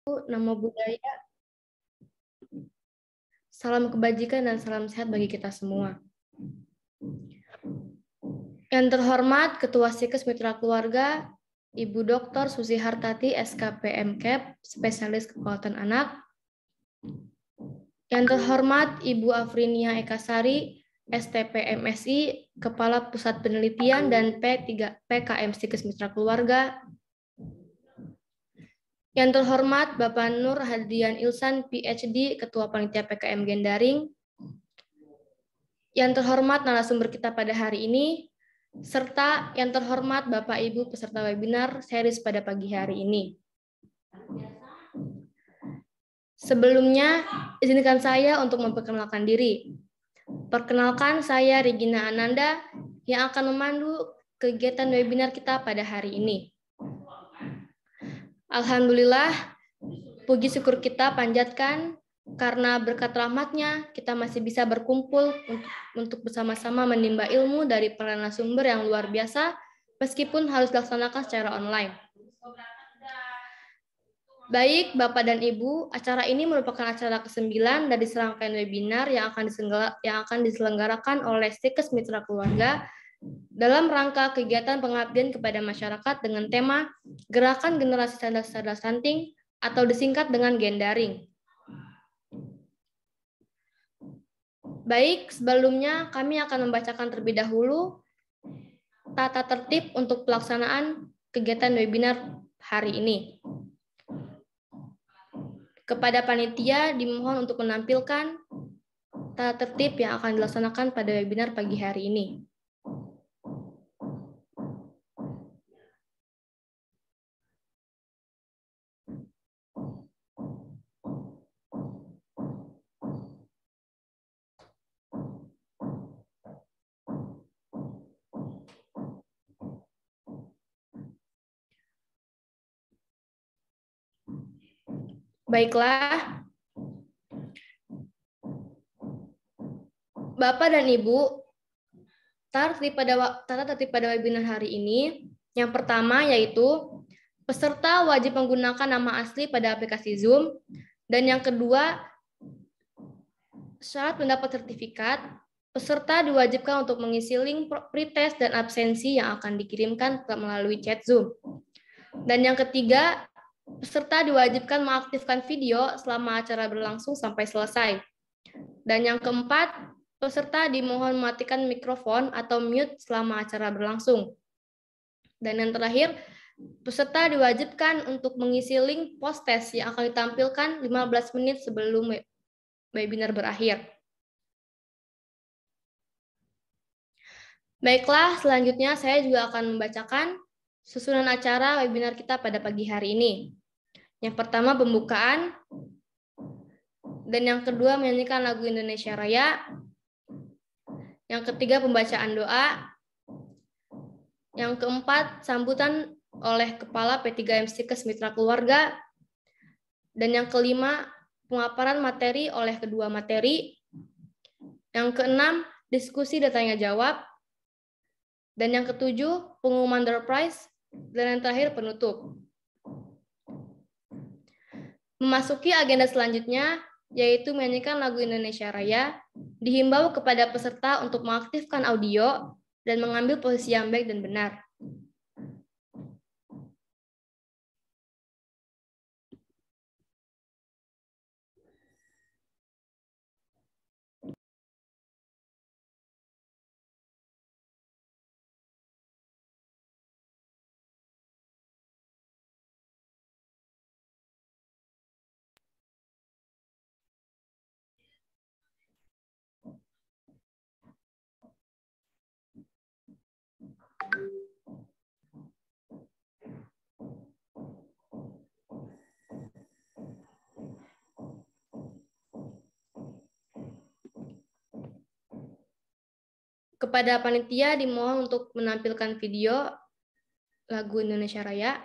Nama budaya, salam kebajikan dan salam sehat bagi kita semua. Yang terhormat Ketua Sikes Mitra Keluarga, Ibu Dr. Susi Hartati, SKPM-Kep, Spesialis Kekuatan Anak. Yang terhormat Ibu Afrinia Ekasari, STP-MSI, Kepala Pusat Penelitian dan PKM Sikes Mitra Keluarga. Yang terhormat Bapak Nur Hadrian Ilsan, PhD, Ketua Panitia PKM Gendaring. Yang terhormat narasumber kita pada hari ini, serta yang terhormat Bapak Ibu peserta webinar series pada pagi hari ini. Sebelumnya, izinkan saya untuk memperkenalkan diri. Perkenalkan, saya Regina Ananda yang akan memandu kegiatan webinar kita pada hari ini. Alhamdulillah, puji syukur kita panjatkan karena berkat rahmat-Nya kita masih bisa berkumpul untuk bersama-sama menimba ilmu dari para narasumber yang luar biasa meskipun harus dilaksanakan secara online. Baik, Bapak dan Ibu, acara ini merupakan acara ke-9 dari serangkaian webinar yang akan diselenggarakan oleh Sikes Mitra Keluarga dalam rangka kegiatan pengabdian kepada masyarakat dengan tema Gerakan Generasi Cerdas Stunting atau disingkat dengan Gendaring. Baik, sebelumnya kami akan membacakan terlebih dahulu tata tertib untuk pelaksanaan kegiatan webinar hari ini. Kepada panitia dimohon untuk menampilkan tata tertib yang akan dilaksanakan pada webinar pagi hari ini. Baiklah, Bapak dan Ibu, tata tertib pada webinar hari ini, yang pertama yaitu peserta wajib menggunakan nama asli pada aplikasi Zoom, dan yang kedua, syarat mendapat sertifikat, peserta diwajibkan untuk mengisi link pretest dan absensi yang akan dikirimkan melalui chat Zoom. Dan yang ketiga, peserta diwajibkan mengaktifkan video selama acara berlangsung sampai selesai. Dan yang keempat, peserta dimohon mematikan mikrofon atau mute selama acara berlangsung. Dan yang terakhir, peserta diwajibkan untuk mengisi link post-test yang akan ditampilkan 15 menit sebelum webinar berakhir. Baiklah, selanjutnya saya juga akan membacakan susunan acara webinar kita pada pagi hari ini. Yang pertama pembukaan, dan yang kedua menyanyikan lagu Indonesia Raya, yang ketiga pembacaan doa, yang keempat sambutan oleh Kepala P3M Sikes Mitra Keluarga, dan yang kelima pemaparan materi oleh kedua materi, yang keenam diskusi dan tanya jawab, dan yang ketujuh pengumuman door prize, dan yang terakhir penutup. Memasuki agenda selanjutnya, yaitu menyanyikan lagu Indonesia Raya, dihimbau kepada peserta untuk mengaktifkan audio dan mengambil posisi yang baik dan benar. Kepada panitia dimohon untuk menampilkan video lagu Indonesia Raya.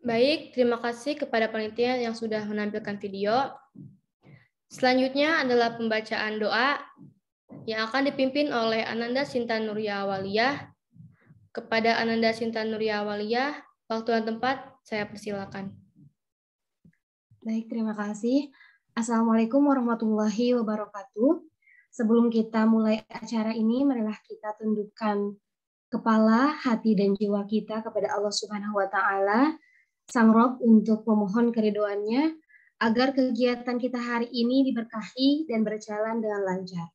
Baik, terima kasih kepada panitia yang sudah menampilkan video. Selanjutnya adalah pembacaan doa yang akan dipimpin oleh Ananda Sinta Nuria Awaliyah. Kepada Ananda Sinta Nuria Awaliyah, waktu dan tempat saya persilakan. Baik, terima kasih. Assalamualaikum warahmatullahi wabarakatuh. Sebelum kita mulai acara ini, marilah kita tundukkan kepala, hati, dan jiwa kita kepada Allah Subhanahu wa Ta'ala, Sang Rob, untuk memohon keridoannya agar kegiatan kita hari ini diberkahi dan berjalan dengan lancar.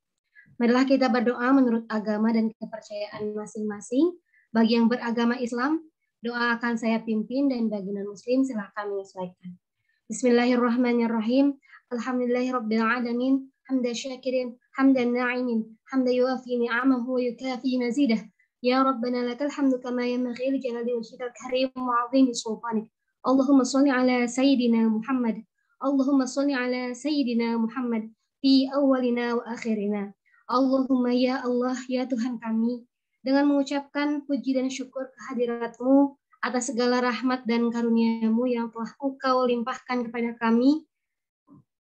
Marilah kita berdoa menurut agama dan kepercayaan masing-masing. Bagi yang beragama Islam, doa akan saya pimpin, dan bagi non-muslim silahkan menyesuaikan. Bismillahirrahmanirrahim. Alhamdulillahirabbil alamin. Hamdan syakirin, hamdan na'imin, hamdan yuafi ni'amahu wa yukafi mazidah. Ya Rabbana lakal hamdu kama yanbaghi li jalali wajhikal karim wa 'azimi sultanik. Allahumma shalli ala sayyidina Muhammad. Allahumma shalli ala sayyidina Muhammad fi awwalina wa akhirina. Allahumma ya Allah, ya Tuhan kami, dengan mengucapkan puji dan syukur kehadirat-Mu atas segala rahmat dan karunia-Mu yang telah Engkau limpahkan kepada kami,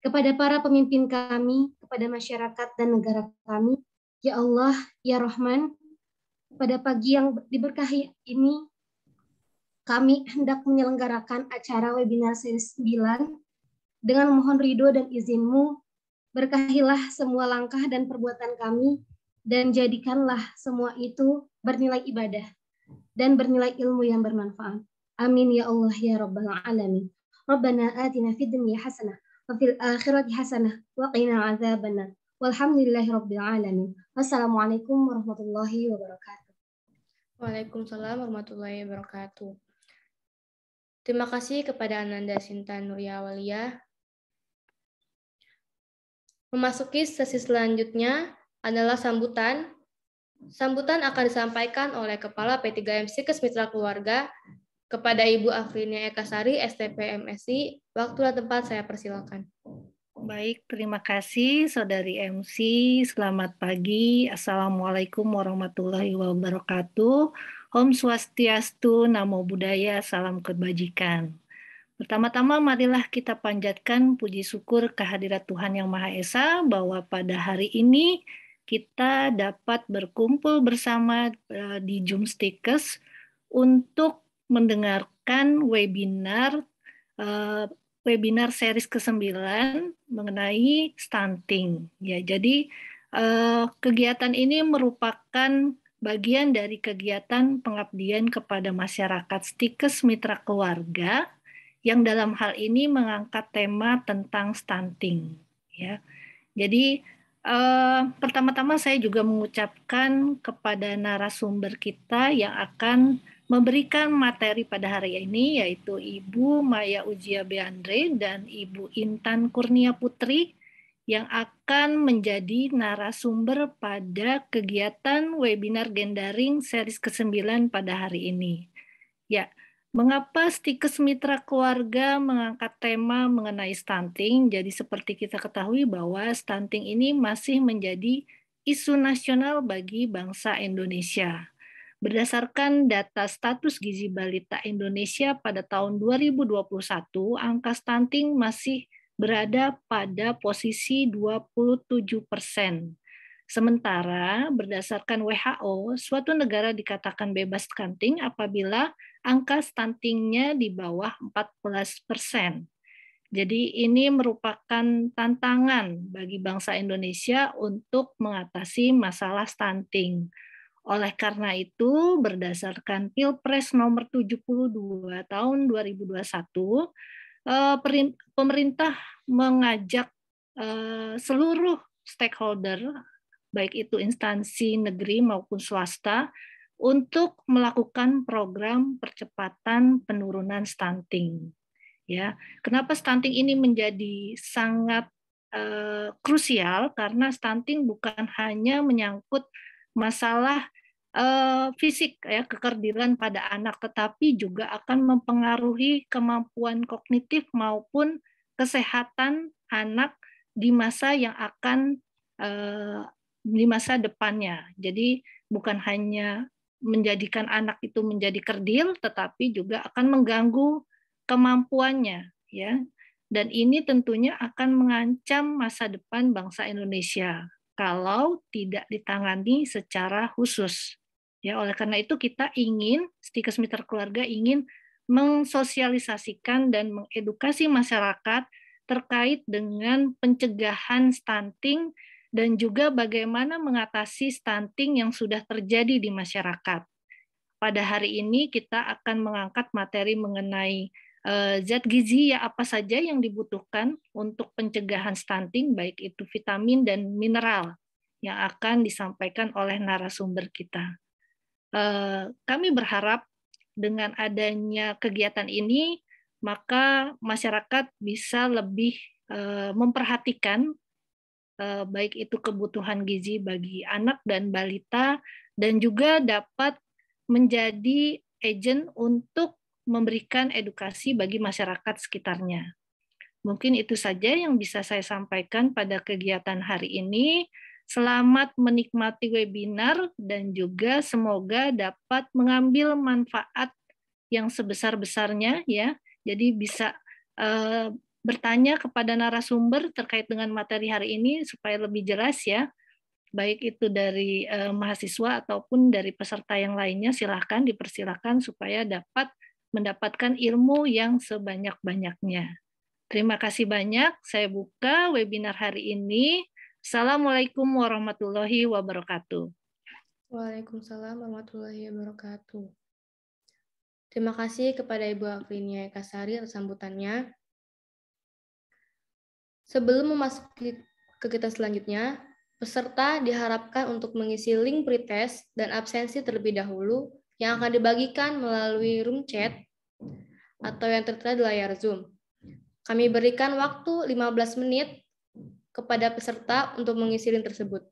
kepada para pemimpin kami, kepada masyarakat dan negara kami. Ya Allah, ya Rahman, pada pagi yang diberkahi ini, kami hendak menyelenggarakan acara webinar seri 9 dengan mohon ridho dan izin-Mu. Berkahilah semua langkah dan perbuatan kami, dan jadikanlah semua itu bernilai ibadah dan bernilai ilmu yang bermanfaat. Amin ya Allah ya Rabbal Alamin. Rabbana atina fid dunya hasanah wa fil akhirati hasanah wa qina adzabannar. Walhamdulillahi rabbil alamin. Wassalamualaikum warahmatullahi wabarakatuh. Waalaikumsalam warahmatullahi wabarakatuh. Terima kasih kepada Ananda Sinta Nuria Awaliyah. Memasuki sesi selanjutnya adalah sambutan. Sambutan akan disampaikan oleh Kepala P3MC Mitra Keluarga kepada Ibu Afrinia Ekasari, STP MSI. Waktu dan tempat saya persilakan. Baik, terima kasih Saudari MC. Selamat pagi. Assalamualaikum warahmatullahi wabarakatuh. Om Swastiastu, Namo Buddhaya, salam kebajikan. Pertama-tama marilah kita panjatkan puji syukur kehadirat Tuhan Yang Maha Esa bahwa pada hari ini kita dapat berkumpul bersama di Zoomstikers untuk mendengarkan webinar series ke-9 mengenai stunting. Ya, jadi kegiatan ini merupakan bagian dari kegiatan pengabdian kepada masyarakat Stikers Mitra Keluarga yang dalam hal ini mengangkat tema tentang stunting. Ya, jadi pertama-tama saya juga mengucapkan kepada narasumber kita yang akan memberikan materi pada hari ini, yaitu Ibu Maya Ujia Beandre dan Ibu Intan Kurnia Putri, yang akan menjadi narasumber pada kegiatan webinar Gendaring series ke-9 pada hari ini. Ya, mengapa Stikers Mitra Keluarga mengangkat tema mengenai stunting? Jadi seperti kita ketahui bahwa stunting ini masih menjadi isu nasional bagi bangsa Indonesia. Berdasarkan data status gizi balita Indonesia pada tahun 2021, angka stunting masih berada pada posisi 27%. Sementara berdasarkan WHO, suatu negara dikatakan bebas stunting apabila angka stuntingnya di bawah 14%. Jadi ini merupakan tantangan bagi bangsa Indonesia untuk mengatasi masalah stunting. Oleh karena itu, berdasarkan Pilpres nomor 72 tahun 2021, pemerintah mengajak seluruh stakeholder, baik itu instansi negeri maupun swasta, untuk melakukan program percepatan penurunan stunting. Ya, kenapa stunting ini menjadi sangat krusial? Karena stunting bukan hanya menyangkut masalah fisik, ya, kekerdilan pada anak, tetapi juga akan mempengaruhi kemampuan kognitif maupun kesehatan anak di masa yang akan di masa depannya. Jadi bukan hanya menjadikan anak itu menjadi kerdil, tetapi juga akan mengganggu kemampuannya, ya. Dan ini tentunya akan mengancam masa depan bangsa Indonesia kalau tidak ditangani secara khusus. Ya, oleh karena itu kita ingin, Stikes Mitra Keluarga ingin mensosialisasikan dan mengedukasi masyarakat terkait dengan pencegahan stunting dan juga bagaimana mengatasi stunting yang sudah terjadi di masyarakat. Pada hari ini kita akan mengangkat materi mengenai zat gizi ya apa saja yang dibutuhkan untuk pencegahan stunting, baik itu vitamin dan mineral yang akan disampaikan oleh narasumber kita. Kami berharap dengan adanya kegiatan ini, maka masyarakat bisa lebih memperhatikan baik itu kebutuhan gizi bagi anak dan balita, dan juga dapat menjadi agent untuk memberikan edukasi bagi masyarakat sekitarnya. Mungkin itu saja yang bisa saya sampaikan pada kegiatan hari ini. Selamat menikmati webinar dan juga semoga dapat mengambil manfaat yang sebesar-besarnya ya. Jadi bisa bertanya kepada narasumber terkait dengan materi hari ini supaya lebih jelas ya. Baik itu dari mahasiswa ataupun dari peserta yang lainnya, silahkan dipersilahkan supaya dapat mendapatkan ilmu yang sebanyak-banyaknya. Terima kasih banyak. Saya buka webinar hari ini. Assalamualaikum warahmatullahi wabarakatuh. Waalaikumsalam warahmatullahi wabarakatuh. Terima kasih kepada Ibu Afrinia Ekasari atas sambutannya. Sebelum memasuki kegiatan selanjutnya, peserta diharapkan untuk mengisi link pretest dan absensi terlebih dahulu yang akan dibagikan melalui room chat atau yang tertera di layar Zoom. Kami berikan waktu 15 menit kepada peserta untuk mengisi link tersebut.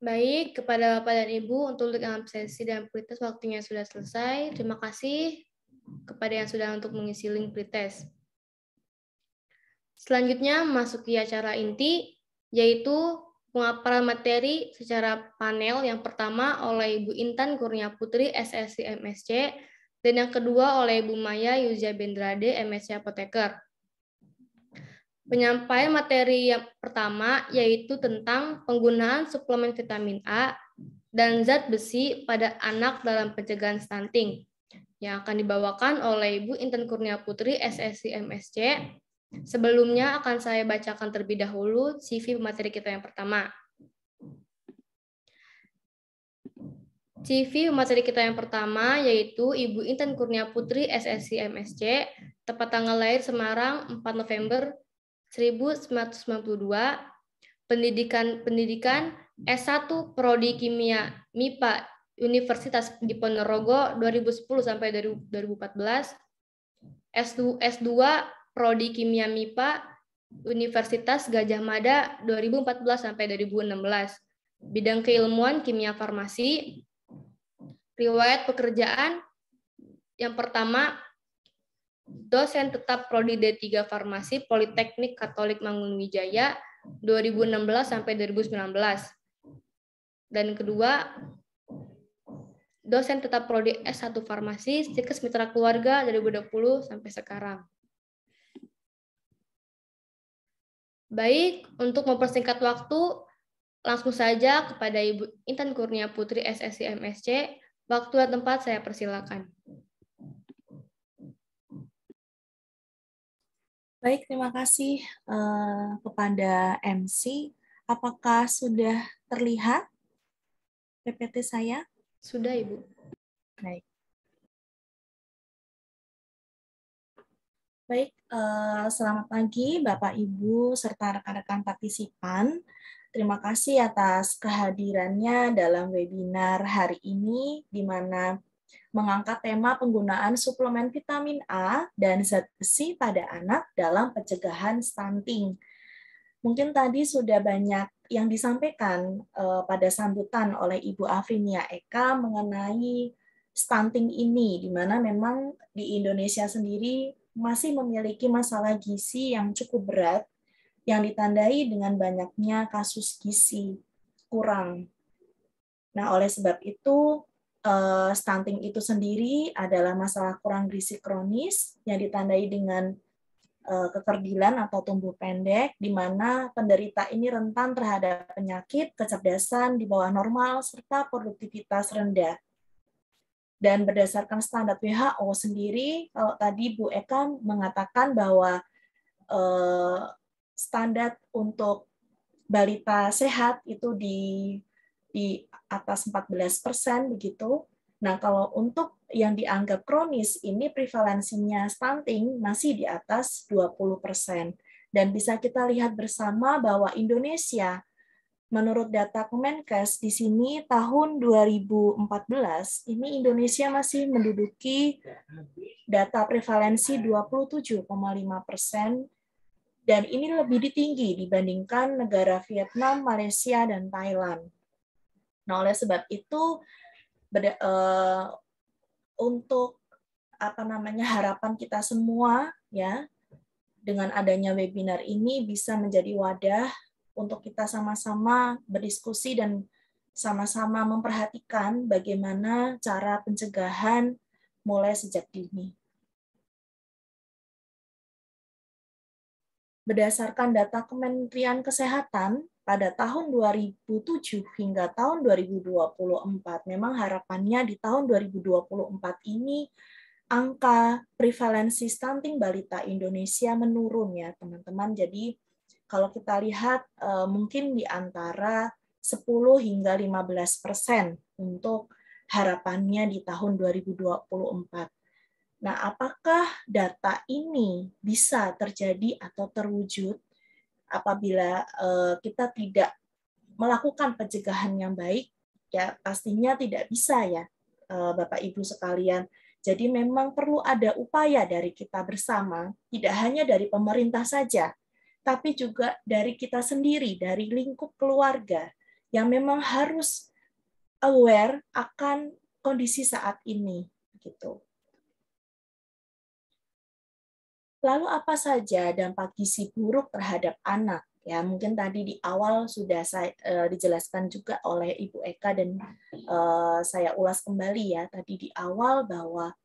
Baik, kepada Bapak dan Ibu, untuk link absensi dan pretest waktunya sudah selesai. Terima kasih kepada yang sudah untuk mengisi link pretest. Selanjutnya, memasuki acara inti, yaitu pemaparan materi secara panel yang pertama oleh Ibu Intan Kurnia Putri, SSC MSC, dan yang kedua oleh Ibu Maya Yuzia Bendrade, MSC Apoteker. Penyampaian materi yang pertama yaitu tentang penggunaan suplemen vitamin A dan zat besi pada anak dalam pencegahan stunting yang akan dibawakan oleh Ibu Intan Kurnia Putri, SSC MSC. Sebelumnya akan saya bacakan terlebih dahulu CV materi kita yang pertama. CV materi kita yang pertama yaitu Ibu Intan Kurnia Putri, SSC MSc, tepat tanggal lahir Semarang 4 November 1992, pendidikan S1 Prodi Kimia MIPA Universitas Diponegoro 2010 sampai 2014, S2 Prodi Kimia MIPA Universitas Gadjah Mada 2014 sampai 2016, bidang keilmuan kimia farmasi. Riwayat pekerjaan yang pertama, dosen tetap Prodi D3 Farmasi Politeknik Katolik Mangunwijaya 2016 sampai 2019. Dan kedua, dosen tetap Prodi S1 Farmasi Stikes Mitra Keluarga 2020 sampai sekarang. Baik, untuk mempersingkat waktu, langsung saja kepada Ibu Intan Kurnia Putri, SSC MSc. Waktu dan tempat saya persilakan. Baik, terima kasih kepada MC. Apakah sudah terlihat PPT saya? Sudah, Ibu. Baik. Baik, selamat pagi Bapak, Ibu, serta rekan-rekan partisipan. Terima kasih atas kehadirannya dalam webinar hari ini, di mana mengangkat tema penggunaan suplemen vitamin A dan zat besi pada anak dalam pencegahan stunting. Mungkin tadi sudah banyak yang disampaikan pada sambutan oleh Ibu Afrinia Eka mengenai stunting ini, di mana memang di Indonesia sendiri masih memiliki masalah gizi yang cukup berat, yang ditandai dengan banyaknya kasus gizi kurang. Nah, oleh sebab itu, stunting itu sendiri adalah masalah kurang gizi kronis yang ditandai dengan kekerdilan atau tumbuh pendek, di mana penderita ini rentan terhadap penyakit, kecerdasan di bawah normal, serta produktivitas rendah. Dan berdasarkan standar WHO sendiri, kalau tadi Bu Eka mengatakan bahwa standar untuk balita sehat itu di atas 14% begitu. Nah, kalau untuk yang dianggap kronis ini prevalensinya stunting masih di atas 20%. Dan bisa kita lihat bersama bahwa Indonesia menurut data Kemenkes di sini tahun 2014 ini Indonesia masih menduduki data prevalensi 27,5%. Dan ini lebih tinggi dibandingkan negara Vietnam, Malaysia, dan Thailand. Nah, oleh sebab itu, untuk harapan kita semua, ya, dengan adanya webinar ini bisa menjadi wadah untuk kita sama-sama berdiskusi dan sama-sama memperhatikan bagaimana cara pencegahan mulai sejak dini. Berdasarkan data Kementerian Kesehatan, pada tahun 2007 hingga tahun 2024, memang harapannya di tahun 2024 ini angka prevalensi stunting balita Indonesia menurun ya teman-teman. Jadi kalau kita lihat mungkin di antara 10 hingga 15% untuk harapannya di tahun 2024. Nah, apakah data ini bisa terjadi atau terwujud apabila kita tidak melakukan pencegahan yang baik? Ya, pastinya tidak bisa ya, Bapak Ibu sekalian. Jadi memang perlu ada upaya dari kita bersama, tidak hanya dari pemerintah saja, tapi juga dari kita sendiri, dari lingkup keluarga, yang memang harus aware akan kondisi saat ini. Gitu. Lalu apa saja dampak gizi buruk terhadap anak? Ya, mungkin tadi di awal sudah dijelaskan juga oleh Ibu Eka dan saya ulas kembali ya tadi di awal bahwa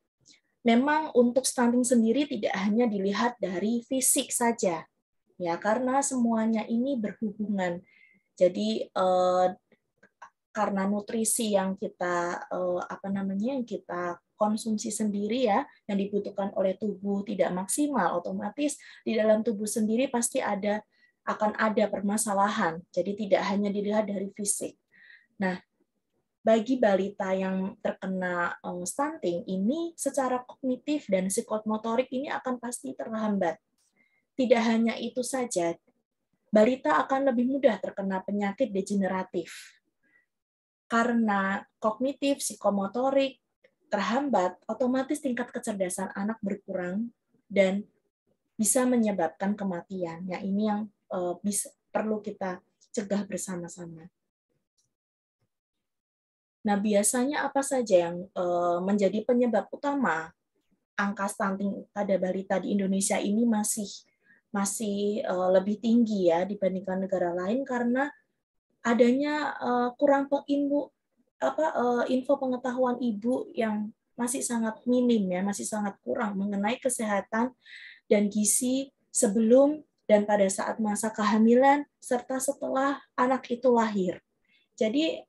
memang untuk stunting sendiri tidak hanya dilihat dari fisik saja, ya karena semuanya ini berhubungan. Jadi karena nutrisi yang kita yang kita konsumsi sendiri ya, yang dibutuhkan oleh tubuh tidak maksimal, otomatis di dalam tubuh sendiri pasti akan ada permasalahan. Jadi tidak hanya dilihat dari fisik. Nah, bagi balita yang terkena stunting ini secara kognitif dan psikomotorik ini akan pasti terhambat. Tidak hanya itu saja, balita akan lebih mudah terkena penyakit degeneratif. Karena kognitif, psikomotorik terhambat, otomatis tingkat kecerdasan anak berkurang dan bisa menyebabkan kematian. Ya, ini yang perlu kita cegah bersama-sama. Nah, biasanya apa saja yang menjadi penyebab utama angka stunting pada balita di Indonesia ini masih lebih tinggi ya dibandingkan negara lain karena adanya kurang info pengetahuan ibu yang masih sangat minim ya, masih sangat kurang mengenai kesehatan dan gizi sebelum dan pada saat masa kehamilan serta setelah anak itu lahir. Jadi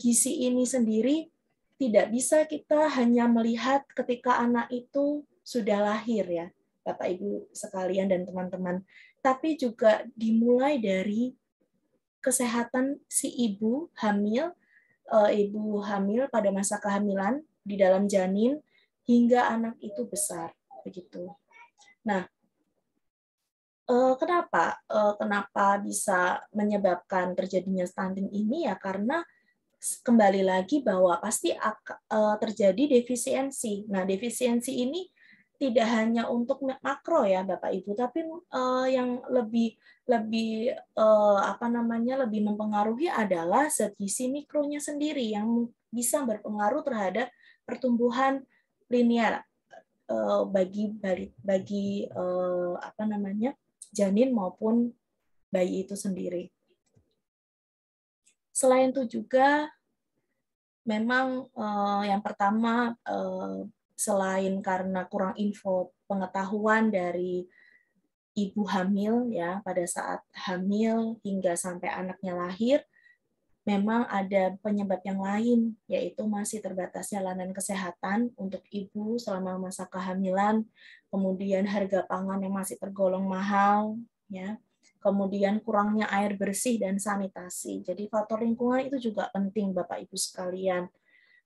gizi ini sendiri tidak bisa kita hanya melihat ketika anak itu sudah lahir ya, Bapak Ibu sekalian dan teman-teman, tapi juga dimulai dari kesehatan si ibu hamil pada masa kehamilan di dalam janin hingga anak itu besar begitu. Nah, kenapa bisa menyebabkan terjadinya stunting ini ya karena kembali lagi bahwa pasti terjadi defisiensi. Nah, defisiensi ini tidak hanya untuk makro ya Bapak Ibu, tapi yang lebih lebih mempengaruhi adalah zat gizi mikronya sendiri yang bisa berpengaruh terhadap pertumbuhan linear bagi janin maupun bayi itu sendiri. Selain itu juga memang yang pertama selain karena kurang info pengetahuan dari ibu hamil ya pada saat hamil hingga sampai anaknya lahir, memang ada penyebab yang lain yaitu masih terbatasnya layanan kesehatan untuk ibu selama masa kehamilan, kemudian harga pangan yang masih tergolong mahal ya. Kemudian kurangnya air bersih dan sanitasi. Jadi faktor lingkungan itu juga penting Bapak Ibu sekalian.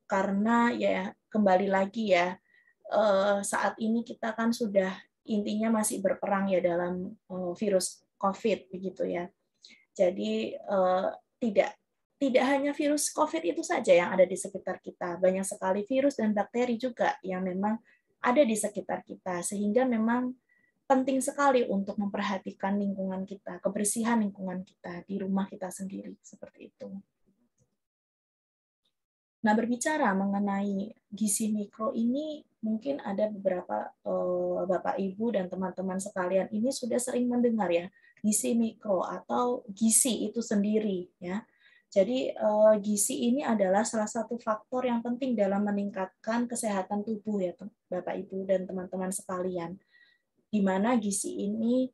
Karena ya kembali lagi ya saat ini kita kan sudah intinya masih berperang ya dalam virus COVID begitu ya. Jadi tidak hanya virus COVID itu saja yang ada di sekitar kita, banyak sekali virus dan bakteri juga yang memang ada di sekitar kita sehingga memang penting sekali untuk memperhatikan lingkungan kita, kebersihan lingkungan kita di rumah kita sendiri seperti itu. Nah, berbicara mengenai gizi mikro ini, mungkin ada beberapa Bapak Ibu dan teman-teman sekalian ini sudah sering mendengar ya, gizi mikro atau gizi itu sendiri ya. Jadi gizi ini adalah salah satu faktor yang penting dalam meningkatkan kesehatan tubuh ya Bapak Ibu dan teman-teman sekalian. Di mana gizi ini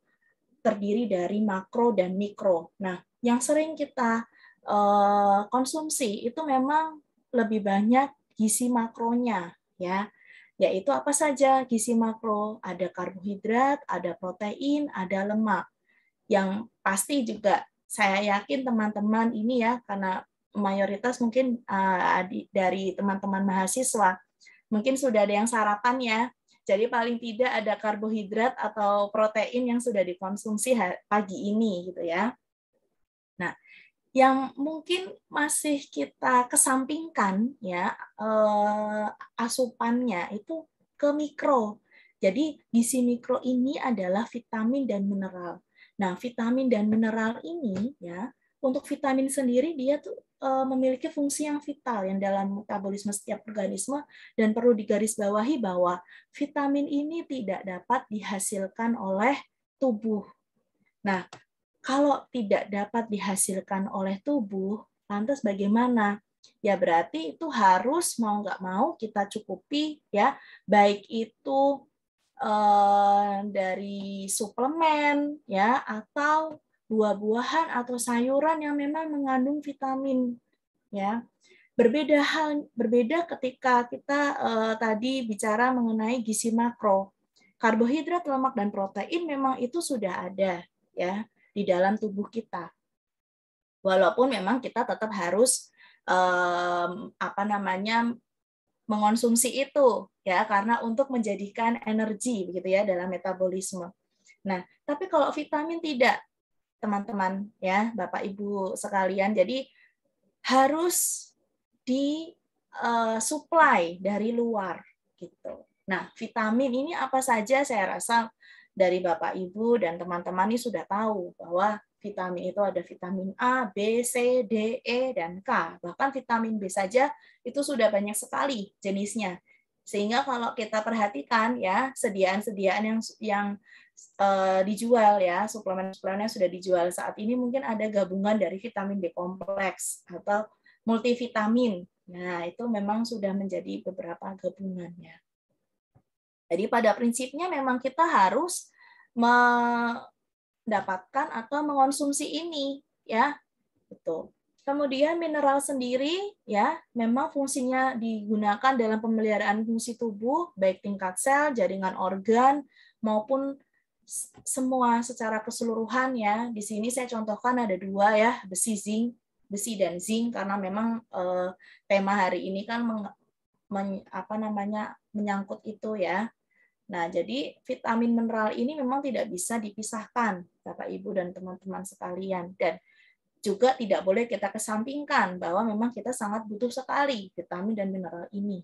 terdiri dari makro dan mikro. Nah, yang sering kita konsumsi itu memang lebih banyak gizi makronya ya. Yaitu apa saja gizi makro? Ada karbohidrat, ada protein, ada lemak. Yang pasti juga saya yakin teman-teman ini ya karena mayoritas mungkin dari teman-teman mahasiswa mungkin sudah ada yang sarapan ya. Jadi paling tidak ada karbohidrat atau protein yang sudah dikonsumsi pagi ini gitu ya. Nah, yang mungkin masih kita kesampingkan ya asupannya itu ke mikro. Jadi gizi mikro ini adalah vitamin dan mineral. Nah, vitamin dan mineral ini ya untuk vitamin sendiri dia tuh memiliki fungsi yang vital yang dalam metabolisme setiap organisme dan perlu digarisbawahi bahwa vitamin ini tidak dapat dihasilkan oleh tubuh. Nah, kalau tidak dapat dihasilkan oleh tubuh, lantas bagaimana? Ya berarti itu harus mau nggak mau kita cukupi ya, baik itu dari suplemen ya atau buah-buahan atau sayuran yang memang mengandung vitamin ya. Berbeda ketika kita tadi bicara mengenai gizi makro. Karbohidrat, lemak dan protein memang itu sudah ada ya di dalam tubuh kita. Walaupun memang kita tetap harus mengonsumsi itu ya, karena untuk menjadikan energi begitu ya dalam metabolisme. Nah, tapi kalau vitamin tidak, teman-teman ya, Bapak Ibu sekalian, jadi harus disuplai dari luar gitu. Nah, vitamin ini apa saja? Saya rasa dari Bapak Ibu dan teman-teman ini sudah tahu bahwa vitamin itu ada vitamin A, B, C, D, E, dan K. Bahkan vitamin B saja itu sudah banyak sekali jenisnya. Sehingga kalau kita perhatikan ya, sediaan-sediaan yang dijual ya, suplemen-suplemen yang sudah dijual saat ini mungkin ada gabungan dari vitamin B kompleks atau multivitamin. Nah, itu memang sudah menjadi beberapa gabungannya. Jadi pada prinsipnya memang kita harus mendapatkan atau mengonsumsi ini ya. Betul. Kemudian mineral sendiri ya, memang fungsinya digunakan dalam pemeliharaan fungsi tubuh baik tingkat sel, jaringan organ maupun semua secara keseluruhan ya. Di sini saya contohkan ada 2 ya, besi dan zinc karena memang tema hari ini kan menyangkut itu ya. Nah, jadi vitamin mineral ini memang tidak bisa dipisahkan, Bapak Ibu dan teman-teman sekalian, dan juga tidak boleh kita kesampingkan bahwa memang kita sangat butuh sekali vitamin dan mineral ini.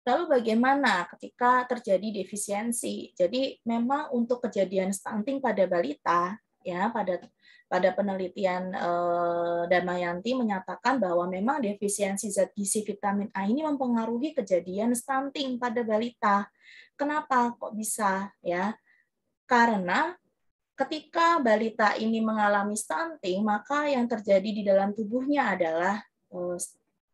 Lalu bagaimana ketika terjadi defisiensi? Jadi memang untuk kejadian stunting pada balita, ya pada penelitian Damayanti menyatakan bahwa memang defisiensi zat gizi vitamin A ini mempengaruhi kejadian stunting pada balita. Kenapa kok bisa? Ya, karena ketika balita ini mengalami stunting, maka yang terjadi di dalam tubuhnya adalah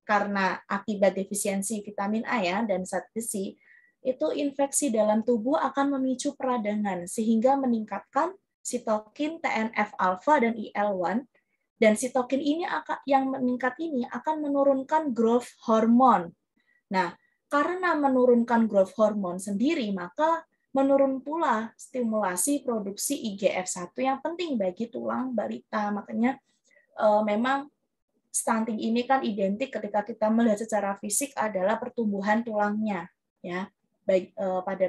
karena akibat defisiensi vitamin A ya dan zat besi, itu infeksi dalam tubuh akan memicu peradangan sehingga meningkatkan sitokin TNF-alfa dan IL-1, dan sitokin ini yang meningkat ini akan menurunkan growth hormone. Nah, karena menurunkan growth hormone sendiri, maka menurun pula stimulasi produksi IGF-1 yang penting bagi tulang balita. Makanya memang stunting ini kan identik ketika kita melihat secara fisik adalah pertumbuhan tulangnya ya pada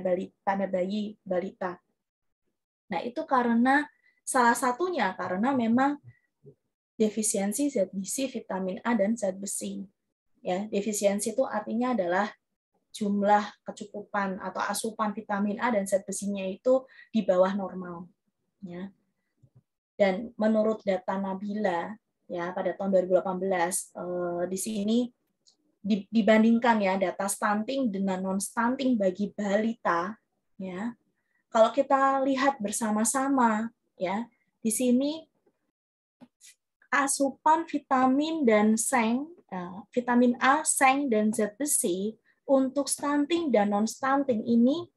bayi balita. Nah, itu karena salah satunya karena memang defisiensi zat gizi vitamin A dan zat besi. Ya, defisiensi itu artinya adalah jumlah kecukupan atau asupan vitamin A dan zat besinya itu di bawah normal ya. Dan menurut data Nabila ya pada tahun 2018 di sini dibandingkan ya data stunting dengan non stunting bagi balita ya. Kalau kita lihat bersama-sama ya, di sini asupan vitamin dan seng, vitamin A, seng dan zat besi untuk stunting dan non stunting ini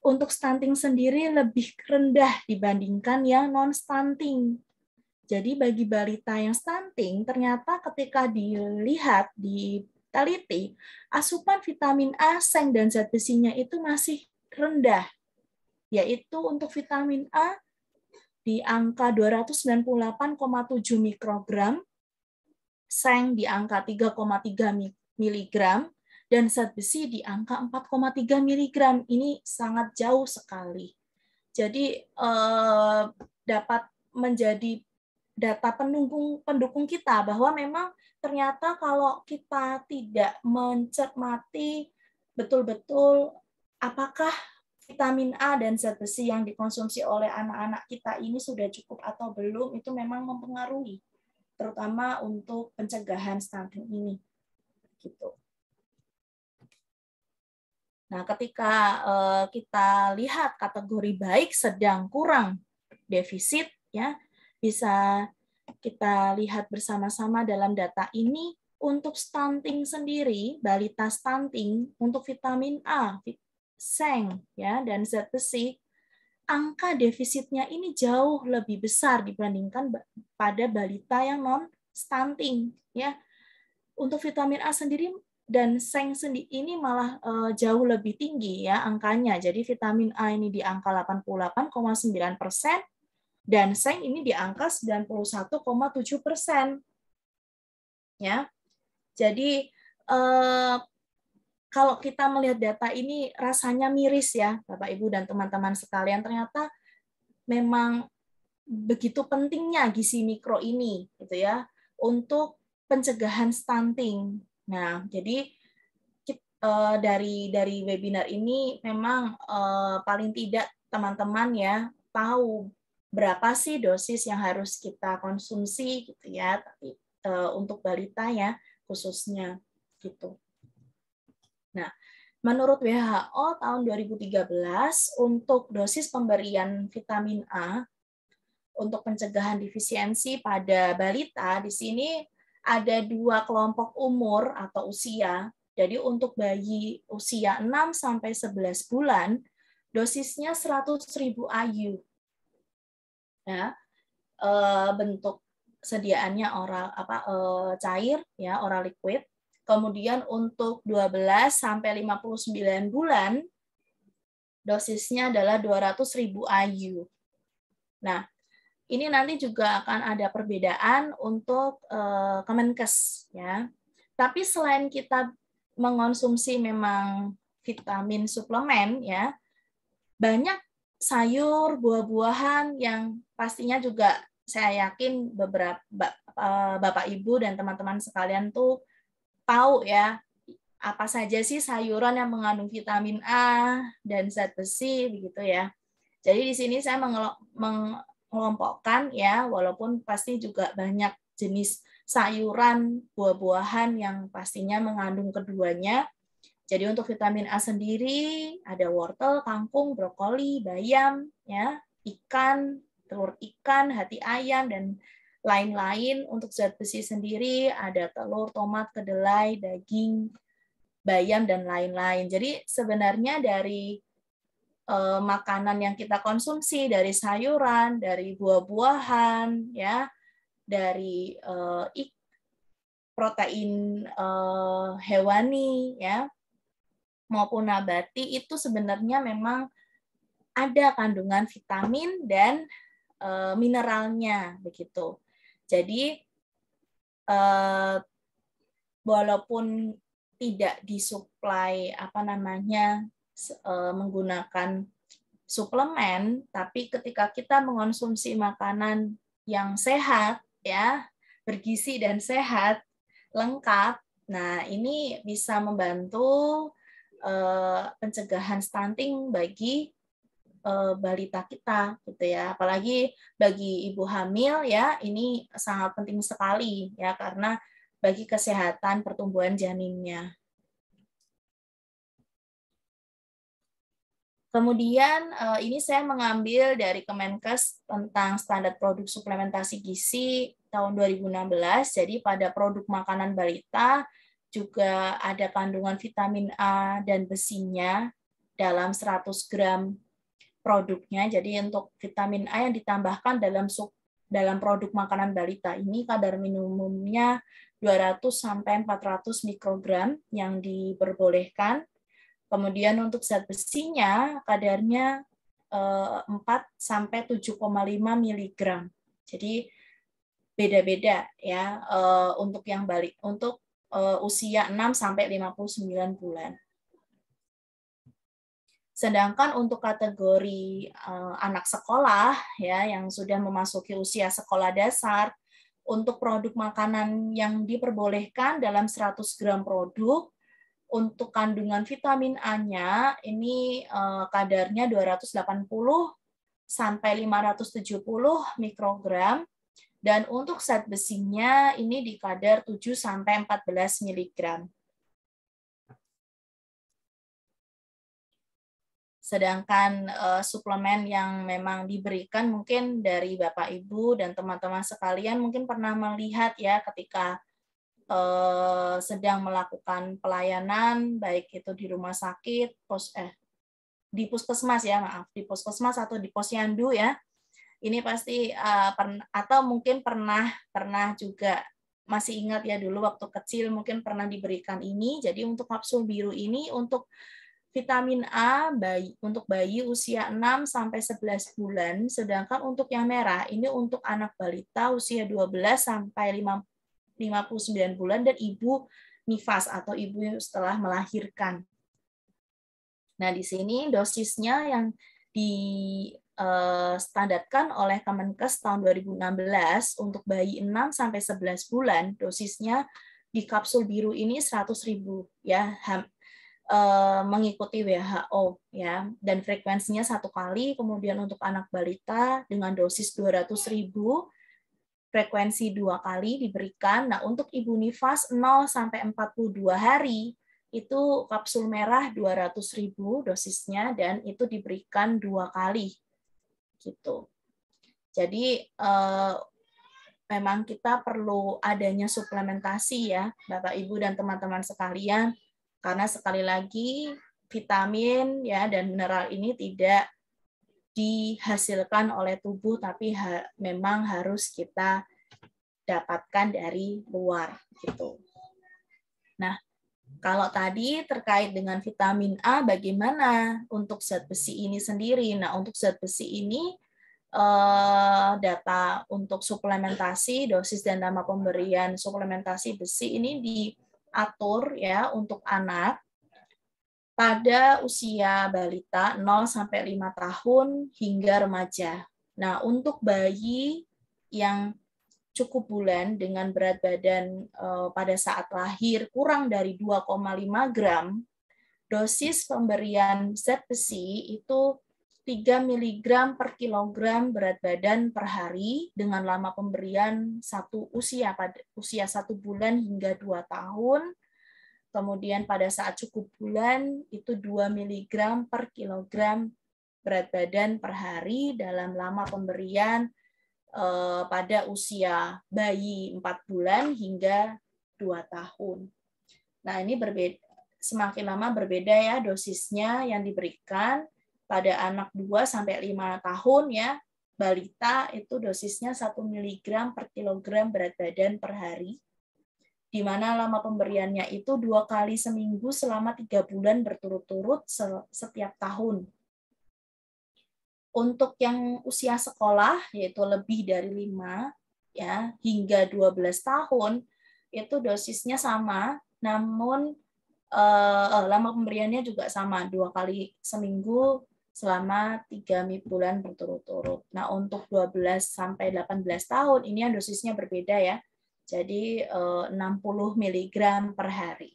untuk stunting sendiri lebih rendah dibandingkan yang non stunting. Jadi bagi balita yang stunting, ternyata ketika dilihat, diteliti, asupan vitamin A, seng, dan zat besinya itu masih rendah, yaitu untuk vitamin A di angka 298,7 mikrogram, seng di angka 3,3 miligram, dan zat besi di angka 4,3 miligram. Ini sangat jauh sekali. Jadi dapat menjadi data pendukung kita bahwa memang ternyata kalau kita tidak mencermati betul-betul apakah vitamin A dan zat besi yang dikonsumsi oleh anak-anak kita ini sudah cukup atau belum, itu memang mempengaruhi, terutama untuk pencegahan stunting ini. Gitu. Nah, ketika kita lihat kategori baik, sedang, kurang, defisit, ya bisa kita lihat bersama-sama dalam data ini untuk stunting sendiri, balita stunting untuk vitamin A, seng, ya dan zat besi, angka defisitnya ini jauh lebih besar dibandingkan pada balita yang non stunting, ya. Untuk vitamin A sendiri dan seng sendiri ini malah jauh lebih tinggi ya angkanya. Jadi vitamin A ini di angka 88,9%. Dan seng ini di angka 91,7%. ya. Jadi kalau kita melihat data ini rasanya miris ya, Bapak Ibu dan teman-teman sekalian, ternyata memang begitu pentingnya gizi mikro ini gitu ya untuk pencegahan stunting. Nah, jadi dari webinar ini memang paling tidak teman-teman ya tahu berapa sih dosis yang harus kita konsumsi gitu ya, tapi untuk balita ya khususnya gitu. Nah, menurut WHO tahun 2013 untuk dosis pemberian vitamin A untuk pencegahan defisiensi pada balita di sini ada 2 kelompok umur atau usia. Jadi untuk bayi usia 6 sampai 11 bulan dosisnya 100.000 IU. Ya, bentuk sediaannya oral cair ya, oral liquid. Kemudian untuk 12 sampai 59 bulan dosisnya adalah 200.000 IU. Nah, ini nanti juga akan ada perbedaan untuk Kemenkes ya. Tapi selain kita mengonsumsi memang vitamin suplemen ya, banyak sayur, buah-buahan yang pastinya juga saya yakin beberapa Bapak Ibu dan teman-teman sekalian tuh tahu ya apa saja sih sayuran yang mengandung vitamin A dan zat besi begitu ya. Jadi di sini saya mengelompokkan ya, walaupun pasti juga banyak jenis sayuran, buah-buahan yang pastinya mengandung keduanya. Jadi untuk vitamin A sendiri ada wortel, kangkung, brokoli, bayam, ya, ikan, telur ikan, hati ayam dan lain-lain. Untuk zat besi sendiri ada telur, tomat, kedelai, daging, bayam dan lain-lain. Jadi sebenarnya dari makanan yang kita konsumsi, dari sayuran, dari buah-buahan, ya, dari protein hewani, ya, maupun nabati itu sebenarnya memang ada kandungan vitamin dan mineralnya begitu. Jadi walaupun tidak disuplai menggunakan suplemen, tapi ketika kita mengonsumsi makanan yang sehat ya, bergizi dan sehat, lengkap, nah ini bisa membantu pencegahan stunting bagi balita kita gitu ya, apalagi bagi ibu hamil ya, ini sangat penting sekali ya karena bagi kesehatan pertumbuhan janinnya. Kemudian ini saya mengambil dari Kemenkes tentang standar produk suplementasi gizi tahun 2016. Jadi pada produk makanan balita juga ada kandungan vitamin A dan besinya dalam 100 gram produknya. Jadi untuk vitamin A yang ditambahkan dalam produk makanan balita ini kadar minimumnya 200 sampai 400 mikrogram yang diperbolehkan. Kemudian untuk zat besinya kadarnya 4 sampai 7,5 mg. Jadi beda-beda ya untuk yang untuk usia 6 sampai 59 bulan. Sedangkan untuk kategori anak sekolah ya yang sudah memasuki usia sekolah dasar, untuk produk makanan yang diperbolehkan dalam 100 gram produk, untuk kandungan vitamin A-nya ini kadarnya 280 sampai 570 mikrogram, dan untuk zat besinya ini di kadar 7 sampai 14 mg. Sedangkan suplemen yang memang diberikan mungkin dari Bapak Ibu dan teman-teman sekalian mungkin pernah melihat ya ketika sedang melakukan pelayanan baik itu di rumah sakit, di puskesmas ya, maaf, di puskesmas atau di posyandu ya. Ini pasti atau mungkin pernah juga masih ingat ya dulu waktu kecil mungkin pernah diberikan ini. Jadi untuk kapsul biru ini untuk vitamin A untuk bayi usia 6 sampai 11 bulan, sedangkan untuk yang merah ini untuk anak balita usia 12 sampai 59 bulan dan ibu nifas atau ibu setelah melahirkan. Nah, di sini dosisnya yang distandarkan oleh Kemenkes tahun 2016 untuk bayi 6 sampai 11 bulan, dosisnya di kapsul biru ini 100.000 ya, mengikuti WHO ya, dan frekuensinya 1 kali. Kemudian untuk anak balita dengan dosis 200.000, frekuensi 2 kali diberikan. Nah, untuk ibu nifas 0 sampai 42 hari itu kapsul merah 200.000 dosisnya, dan itu diberikan 2 kali gitu. Jadi memang kita perlu adanya suplementasi ya Bapak Ibu dan teman-teman sekalian, karena sekali lagi vitamin ya dan mineral ini tidak dihasilkan oleh tubuh, tapi memang harus kita dapatkan dari luar gitu. Nah, kalau tadi terkait dengan vitamin A, bagaimana untuk zat besi ini sendiri? Nah, untuk zat besi ini, data untuk suplementasi, dosis dan nama pemberian suplementasi besi ini diatur ya untuk anak pada usia balita 0 sampai 5 tahun hingga remaja. Nah, untuk bayi yang cukup bulan dengan berat badan pada saat lahir kurang dari 2,5 gram, dosis pemberian zat besi itu 3 mg per kilogram berat badan per hari dengan lama pemberian pada usia 1 bulan hingga 2 tahun. Kemudian pada saat cukup bulan itu 2 mg per kilogram berat badan per hari dalam lama pemberian pada usia bayi 4 bulan hingga 2 tahun. Nah, ini berbeda, semakin lama berbeda ya dosisnya yang diberikan. Pada anak 2 sampai 5 tahun ya, balita itu dosisnya 1 mg per kilogram berat badan per hari, di mana lama pemberiannya itu 2 kali seminggu selama 3 bulan berturut-turut setiap tahun. Untuk yang usia sekolah, yaitu lebih dari 5 ya, hingga 12 tahun, itu dosisnya sama, namun lama pemberiannya juga sama, 2 kali seminggu selama 3 bulan berturut-turut. Nah, untuk 12 sampai 18 tahun, ini yang dosisnya berbeda ya, jadi 60 mg per hari.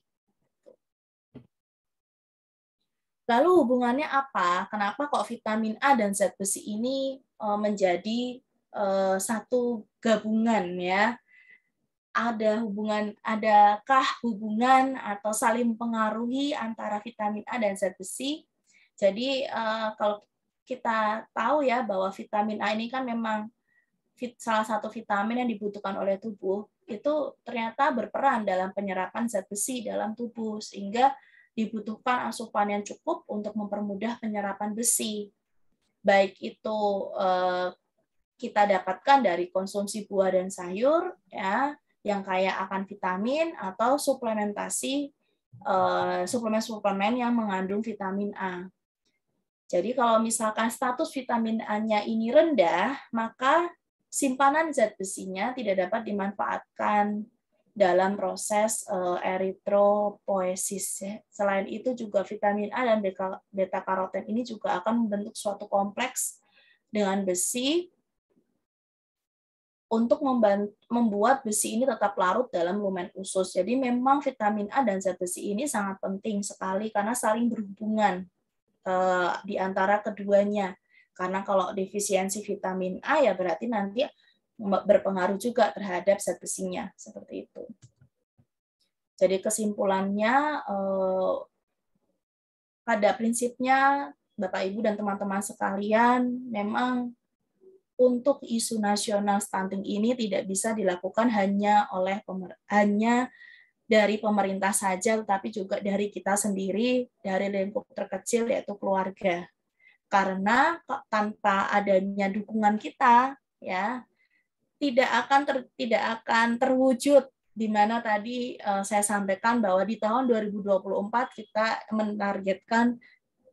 Lalu hubungannya apa? Kenapa kok vitamin A dan zat besi ini menjadi satu gabungan ya? Adakah hubungan atau saling mempengaruhi antara vitamin A dan zat besi? Jadi kalau kita tahu ya bahwa vitamin A ini kan memang salah satu vitamin yang dibutuhkan oleh tubuh, itu ternyata berperan dalam penyerapan zat besi dalam tubuh, sehingga dibutuhkan asupan yang cukup untuk mempermudah penyerapan besi. Baik itu kita dapatkan dari konsumsi buah dan sayur ya, yang kaya akan vitamin, atau suplementasi suplemen-suplemen yang mengandung vitamin A. Jadi kalau misalkan status vitamin A-nya ini rendah, maka simpanan zat besinya tidak dapat dimanfaatkan dalam proses eritropoiesis. Selain itu juga vitamin A dan beta karoten ini juga akan membentuk suatu kompleks dengan besi untuk membuat besi ini tetap larut dalam lumen usus. Jadi memang vitamin A dan zat besi ini sangat penting sekali karena saling berhubungan di antara keduanya. Karena kalau defisiensi vitamin A ya berarti nanti berpengaruh juga terhadap zat besinya, seperti itu. Jadi kesimpulannya, pada prinsipnya Bapak Ibu dan teman-teman sekalian, memang untuk isu nasional stunting ini tidak bisa dilakukan hanya dari pemerintah saja, tetapi juga dari kita sendiri, dari lingkup terkecil yaitu keluarga. Karena tanpa adanya dukungan kita, ya tidak akan terwujud, di mana tadi saya sampaikan bahwa di tahun 2024 kita menargetkan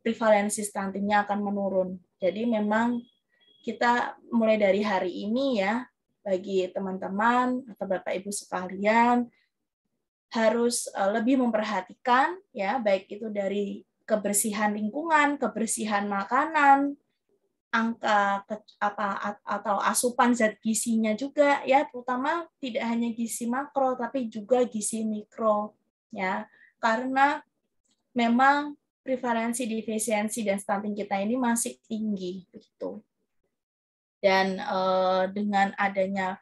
prevalensi stuntingnya akan menurun. Jadi memang kita mulai dari hari ini ya bagi teman-teman atau Bapak Ibu sekalian harus lebih memperhatikan ya, baik itu dari kebersihan lingkungan, kebersihan makanan, angka atau asupan zat gizinya juga ya, terutama tidak hanya gizi makro tapi juga gizi mikro ya, karena memang prevalensi defisiensi dan stunting kita ini masih tinggi begitu. Dan dengan adanya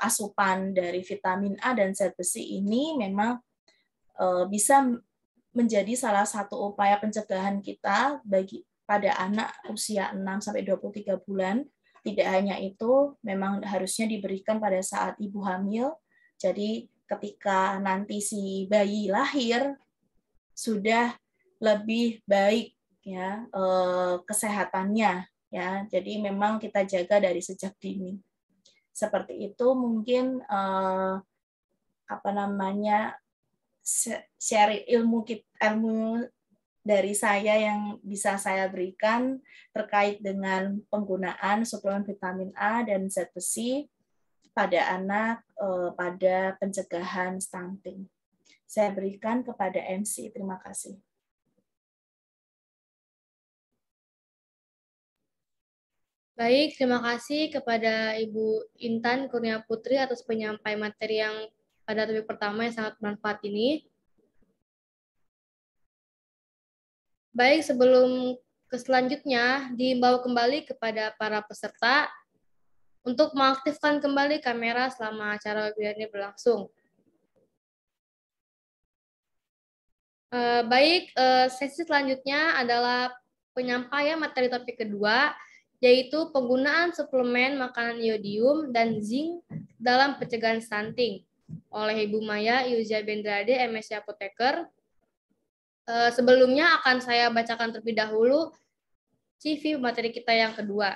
asupan dari vitamin A dan zat besi ini memang bisa menjadi salah satu upaya pencegahan kita pada anak usia 6 sampai 23 bulan. Tidak hanya itu, memang harusnya diberikan pada saat ibu hamil. Jadi ketika nanti si bayi lahir sudah lebih baik ya kesehatannya ya. Jadi memang kita jaga dari sejak dini. Seperti itu mungkin share ilmu dari saya yang bisa saya berikan terkait dengan penggunaan suplemen vitamin A dan zat besi pada anak pada pencegahan stunting. Saya berikan kepada MC. Terima kasih. Baik, terima kasih kepada Ibu Intan Kurnia Putri atas penyampaian materi yang pada topik pertama yang sangat bermanfaat ini. Baik, sebelum ke selanjutnya, diimbau kembali kepada para peserta untuk mengaktifkan kembali kamera selama acara webinar ini berlangsung. Baik, sesi selanjutnya adalah penyampaian materi topik kedua, yaitu penggunaan suplemen makanan iodium dan zinc dalam pencegahan stunting oleh Ibu Maya Yuzia Bendrade, MSc Apoteker. Sebelumnya akan saya bacakan terlebih dahulu CV materi kita yang kedua.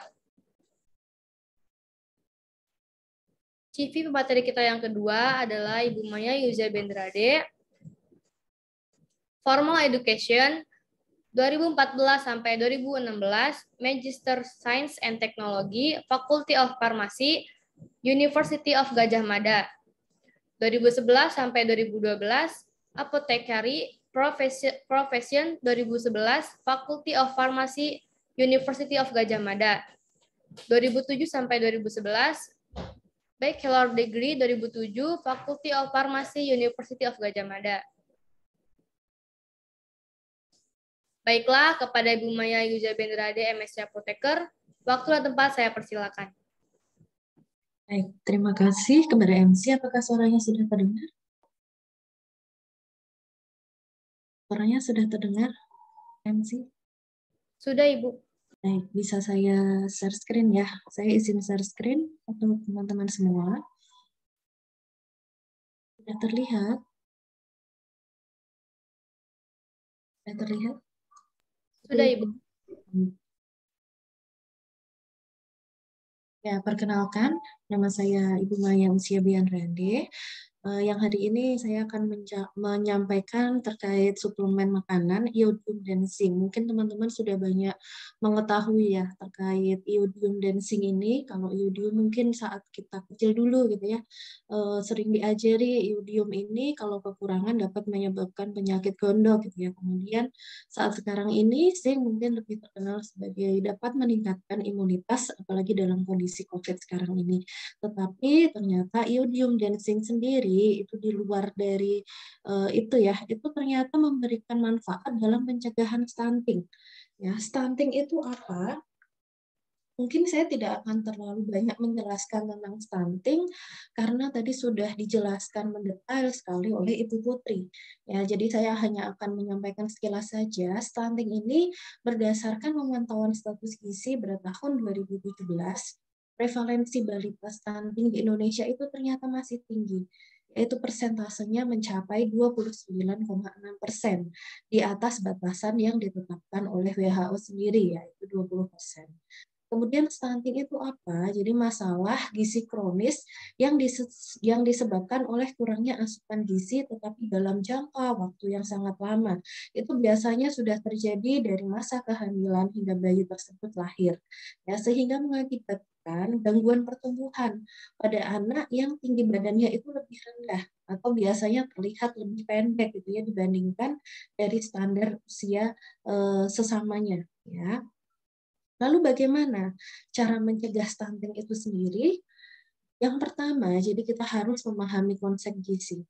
CV materi kita yang kedua adalah Ibu Maya Yuzia Bendrade, Formal Education 2014 sampai 2016, Magister Science and Technology, Faculty of Pharmacy, University of Gadjah Mada. 2011 sampai 2012, Apothecary Profession 2011, Faculty of Pharmacy, University of Gadjah Mada. 2007 sampai 2011, Bachelor Degree 2007, Faculty of Pharmacy, University of Gadjah Mada. Baiklah, kepada Ibu Maya Yuzia Bendrade, MSc Apoteker, waktu dan tempat saya persilakan. Baik, terima kasih kepada MC. Apakah suaranya sudah terdengar? Suaranya sudah terdengar, MC? Sudah, Ibu. Baik, bisa saya share screen ya. Saya izin share screen untuk teman-teman semua. Sudah terlihat? Sudah terlihat? Sudah, Ibu. Ya, perkenalkan, nama saya Ibu Maya Yuzia Bendrade. Yang hari ini saya akan menyampaikan terkait suplemen makanan iodium dan zinc. Mungkin teman-teman sudah banyak mengetahui ya terkait iodium dan zinc ini. Kalau iodium mungkin saat kita kecil dulu gitu ya, sering diajari iodium ini kalau kekurangan dapat menyebabkan penyakit gondok gitu ya. Kemudian saat sekarang ini zinc mungkin lebih terkenal sebagai dapat meningkatkan imunitas apalagi dalam kondisi COVID sekarang ini. Tetapi ternyata iodium dan zinc sendiri itu di luar dari itu ya, itu ternyata memberikan manfaat dalam pencegahan stunting. Ya, stunting itu apa? Mungkin saya tidak akan terlalu banyak menjelaskan tentang stunting karena tadi sudah dijelaskan mendetail sekali oleh Ibu Putri. Ya, jadi saya hanya akan menyampaikan sekilas saja. Stunting ini berdasarkan pemantauan status gizi pada tahun 2017, prevalensi balita stunting di Indonesia itu ternyata masih tinggi, yaitu persentasenya mencapai 29,6%, di atas batasan yang ditetapkan oleh WHO sendiri, yaitu 20%. Kemudian stunting itu apa? Jadi masalah gizi kronis yang disebabkan oleh kurangnya asupan gizi tetapi dalam jangka waktu yang sangat lama. Itu biasanya sudah terjadi dari masa kehamilan hingga bayi tersebut lahir. Ya, sehingga mengakibatkan gangguan pertumbuhan pada anak yang tinggi badannya itu lebih rendah atau biasanya terlihat lebih pendek gitu ya dibandingkan dari standar usia sesamanya ya. Lalu bagaimana cara mencegah stunting itu sendiri? Yang pertama, jadi kita harus memahami konsep gizi.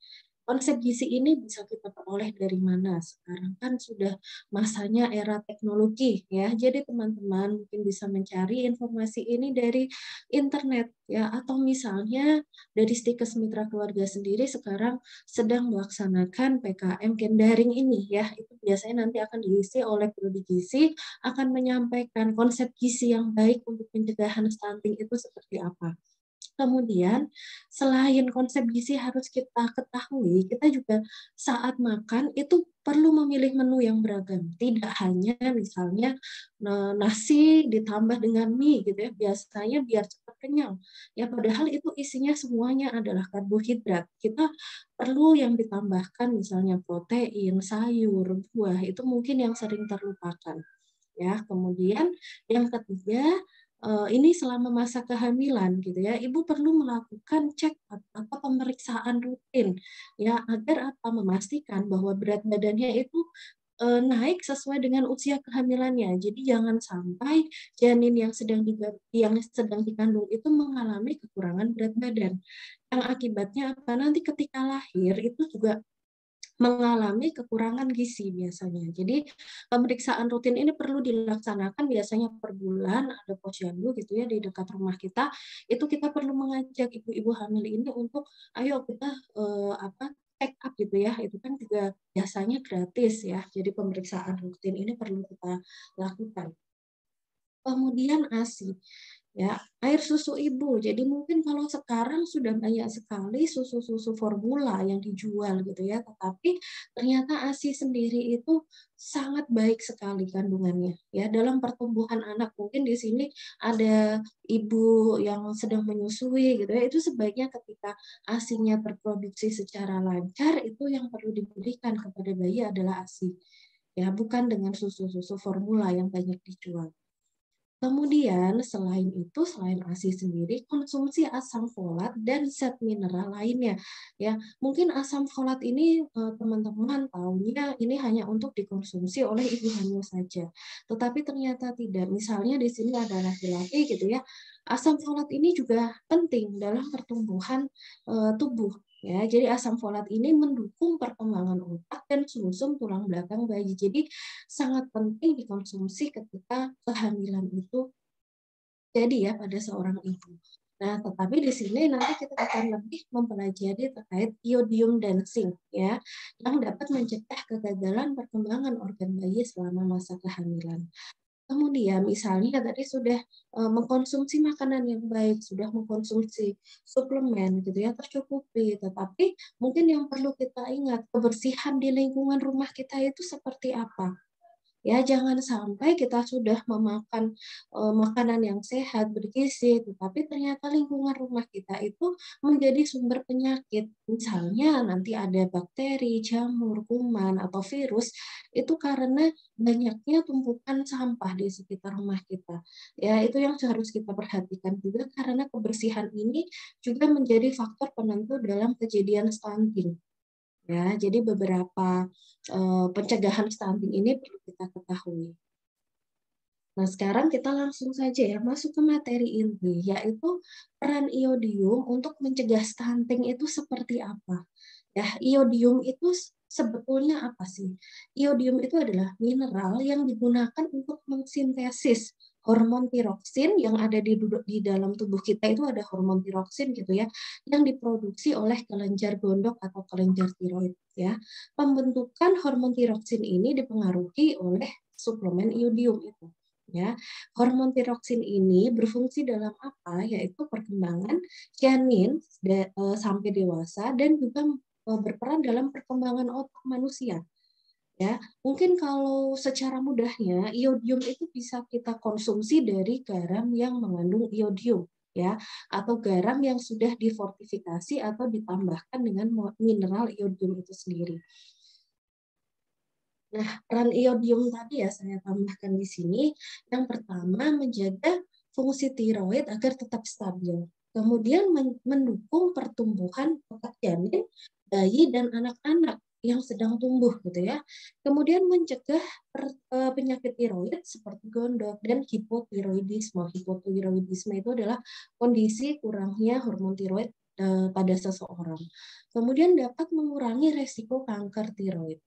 Konsep gizi ini bisa kita peroleh dari mana? Sekarang kan sudah masanya era teknologi ya. Jadi teman-teman mungkin bisa mencari informasi ini dari internet ya, atau misalnya dari Stikes Mitra Keluarga sendiri sekarang sedang melaksanakan PKM Kendaring ini ya. Itu biasanya nanti akan diisi oleh Prodi Gizi, akan menyampaikan konsep gizi yang baik untuk pencegahan stunting itu seperti apa. Kemudian, selain konsep gizi harus kita ketahui, kita juga saat makan itu perlu memilih menu yang beragam. Tidak hanya misalnya nasi ditambah dengan mie gitu ya, biasanya biar cepat kenyang. Ya padahal itu isinya semuanya adalah karbohidrat. Kita perlu yang ditambahkan misalnya protein, sayur, buah, itu mungkin yang sering terlupakan. Ya, kemudian yang ketiga, ini selama masa kehamilan gitu ya, ibu perlu melakukan check up atau pemeriksaan rutin ya agar apa memastikan bahwa berat badannya itu naik sesuai dengan usia kehamilannya. Jadi jangan sampai janin yang sedang dikandung itu mengalami kekurangan berat badan. Yang akibatnya apa? Nanti ketika lahir itu juga mengalami kekurangan gizi biasanya. Jadi pemeriksaan rutin ini perlu dilaksanakan biasanya per bulan, ada posyandu gitu ya di dekat rumah kita. Itu kita perlu mengajak ibu-ibu hamil ini untuk ayo kita check up gitu ya. Itu kan juga biasanya gratis ya. Jadi pemeriksaan rutin ini perlu kita lakukan. Kemudian ASI. Ya, air susu ibu. Jadi mungkin kalau sekarang sudah banyak sekali susu-susu formula yang dijual gitu ya, tetapi ternyata ASI sendiri itu sangat baik sekali kandungannya ya dalam pertumbuhan anak. Mungkin di sini ada ibu yang sedang menyusui gitu ya, itu sebaiknya ketika ASI-nya terproduksi secara lancar itu yang perlu diberikan kepada bayi adalah ASI. Ya, bukan dengan susu-susu formula yang banyak dijual. Kemudian selain itu, selain ASI sendiri, konsumsi asam folat dan zat mineral lainnya. Ya, mungkin asam folat ini teman-teman tahunya ini hanya untuk dikonsumsi oleh ibu hamil saja. Tetapi ternyata tidak. Misalnya di sini ada laki-laki gitu ya. Asam folat ini juga penting dalam pertumbuhan tubuh. Ya, jadi asam folat ini mendukung perkembangan otak dan sumsum tulang belakang bayi. Jadi sangat penting dikonsumsi ketika kehamilan itu jadi ya pada seorang ibu. Nah, tetapi di sini nanti kita akan lebih mempelajari terkait iodium dan zinc ya, yang dapat mencegah kegagalan perkembangan organ bayi selama masa kehamilan. Kemudian misalnya tadi sudah mengkonsumsi makanan yang baik, sudah mengkonsumsi suplemen gitu ya tercukupi, tetapi mungkin yang perlu kita ingat kebersihan di lingkungan rumah kita itu seperti apa. Ya, jangan sampai kita sudah memakan makanan yang sehat, bergizi, tetapi ternyata lingkungan rumah kita itu menjadi sumber penyakit. Misalnya nanti ada bakteri, jamur, kuman, atau virus, itu karena banyaknya tumpukan sampah di sekitar rumah kita. Ya, itu yang harus kita perhatikan juga karena kebersihan ini juga menjadi faktor penentu dalam kejadian stunting. Ya, jadi beberapa pencegahan stunting ini perlu kita ketahui. Nah, sekarang kita langsung saja ya masuk ke materi inti, yaitu peran iodium untuk mencegah stunting itu seperti apa. Ya, iodium itu sebetulnya apa sih? Iodium itu adalah mineral yang digunakan untuk mensintesis hormon tiroksin yang ada di dalam tubuh kita. Itu ada hormon tiroksin gitu ya, yang diproduksi oleh kelenjar gondok atau kelenjar tiroid ya. Pembentukan hormon tiroksin ini dipengaruhi oleh suplemen iodium itu. Ya, hormon tiroksin ini berfungsi dalam apa? Yaitu perkembangan janin sampai dewasa dan juga berperan dalam perkembangan otak manusia. Ya, mungkin kalau secara mudahnya iodium itu bisa kita konsumsi dari garam yang mengandung iodium, ya, atau garam yang sudah difortifikasi atau ditambahkan dengan mineral iodium itu sendiri. Nah, peran iodium tadi ya saya tambahkan di sini. Yang pertama, menjaga fungsi tiroid agar tetap stabil. Kemudian mendukung pertumbuhan otak janin, bayi dan anak-anak yang sedang tumbuh gitu ya. Kemudian mencegah penyakit tiroid seperti gondok dan hipotiroidisme. Hipotiroidisme itu adalah kondisi kurangnya hormon tiroid pada seseorang. Kemudian dapat mengurangi resiko kanker tiroid.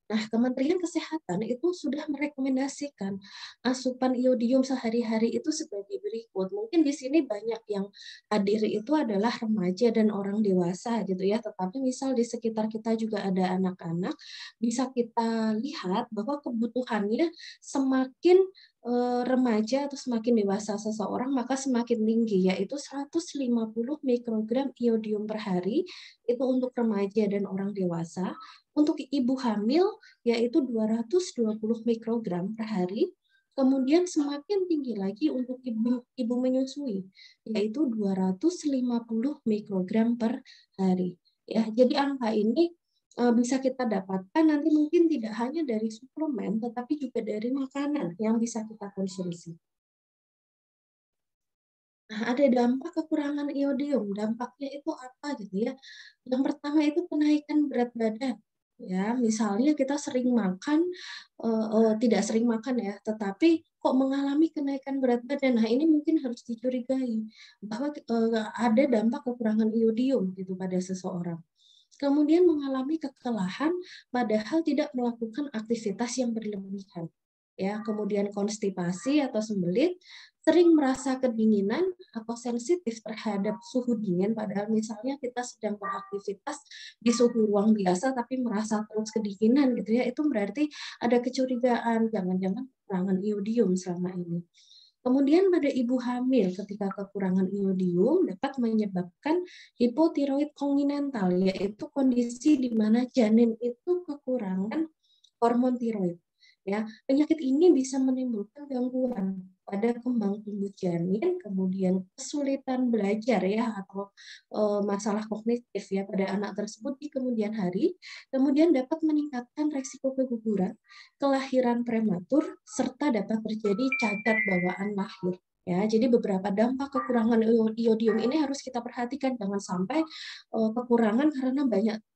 Nah, Kementerian Kesehatan itu sudah merekomendasikan asupan iodium sehari-hari itu sebagai berikut. Mungkin di sini banyak yang hadir itu adalah remaja dan orang dewasa gitu ya. Tetapi misal di sekitar kita juga ada anak-anak, bisa kita lihat bahwa kebutuhannya semakin remaja atau semakin dewasa seseorang maka semakin tinggi, yaitu 150 mikrogram iodium per hari itu untuk remaja dan orang dewasa. Untuk ibu hamil yaitu 220 mikrogram per hari. Kemudian semakin tinggi lagi untuk ibu menyusui yaitu 250 mikrogram per hari. Ya, jadi angka ini bisa kita dapatkan nanti mungkin tidak hanya dari suplemen tetapi juga dari makanan yang bisa kita konsumsi. Nah, ada dampak kekurangan iodium. Dampaknya itu apa gitu ya? Yang pertama itu kenaikan berat badan. Ya, misalnya kita sering makan, tidak sering makan ya, tetapi kok mengalami kenaikan berat badan. Nah, ini mungkin harus dicurigai bahwa ada dampak kekurangan iodium gitu pada seseorang. Kemudian mengalami kelelahan padahal tidak melakukan aktivitas yang berlebihan. Ya, kemudian konstipasi atau sembelit, sering merasa kedinginan atau sensitif terhadap suhu dingin, padahal misalnya kita sedang beraktivitas di suhu ruang biasa tapi merasa terus kedinginan gitu ya, itu berarti ada kecurigaan, jangan-jangan kekurangan iodium selama ini. Kemudian pada ibu hamil ketika kekurangan iodium dapat menyebabkan hipotiroid konginental, yaitu kondisi di mana janin itu kekurangan hormon tiroid. Ya, penyakit ini bisa menimbulkan gangguan pada kembang tubuh janin, kemudian kesulitan belajar ya atau masalah kognitif ya pada anak tersebut di kemudian hari, kemudian dapat meningkatkan resiko keguguran, kelahiran prematur, serta dapat terjadi cacat bawaan lahir. Ya, jadi beberapa dampak kekurangan iodium ini harus kita perhatikan, jangan sampai kekurangan karena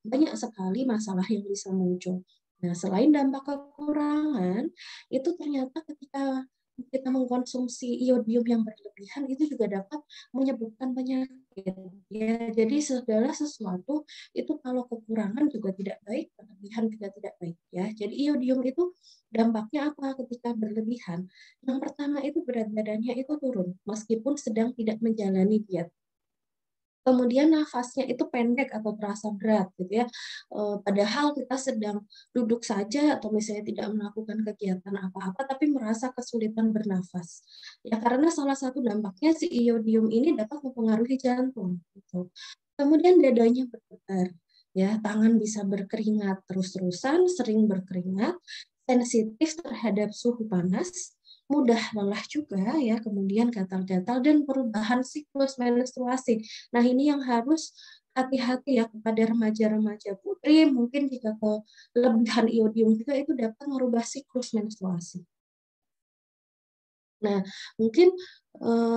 banyak sekali masalah yang bisa muncul. Nah, selain dampak kekurangan, itu ternyata ketika kita mengkonsumsi iodium yang berlebihan itu juga dapat menyebabkan penyakit. Ya, jadi segala sesuatu itu kalau kekurangan juga tidak baik, berlebihan juga tidak baik. Ya, jadi iodium itu dampaknya apa ketika berlebihan? Yang pertama itu berat badannya itu turun meskipun sedang tidak menjalani diet. Kemudian nafasnya itu pendek atau terasa berat gitu ya. Padahal kita sedang duduk saja atau misalnya tidak melakukan kegiatan apa-apa tapi merasa kesulitan bernafas. Ya karena salah satu dampaknya si iodium ini dapat mempengaruhi jantung gitu. Kemudian dadanya bergetar. Ya, tangan bisa berkeringat terus-terusan, sering berkeringat, sensitif terhadap suhu panas, mudah lelah juga ya, kemudian gatal-gatal dan perubahan siklus menstruasi. Nah, ini yang harus hati-hati ya kepada remaja-remaja putri, mungkin jika kelebihan iodium juga itu dapat merubah siklus menstruasi. Nah, mungkin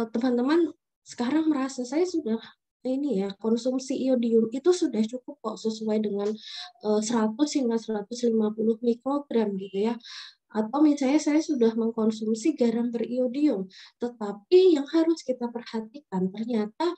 teman-teman sekarang merasa saya sudah ini ya konsumsi iodium itu sudah cukup kok sesuai dengan 100 hingga 150 mikrogram gitu ya. Atau misalnya saya sudah mengkonsumsi garam beriodium, tetapi yang harus kita perhatikan ternyata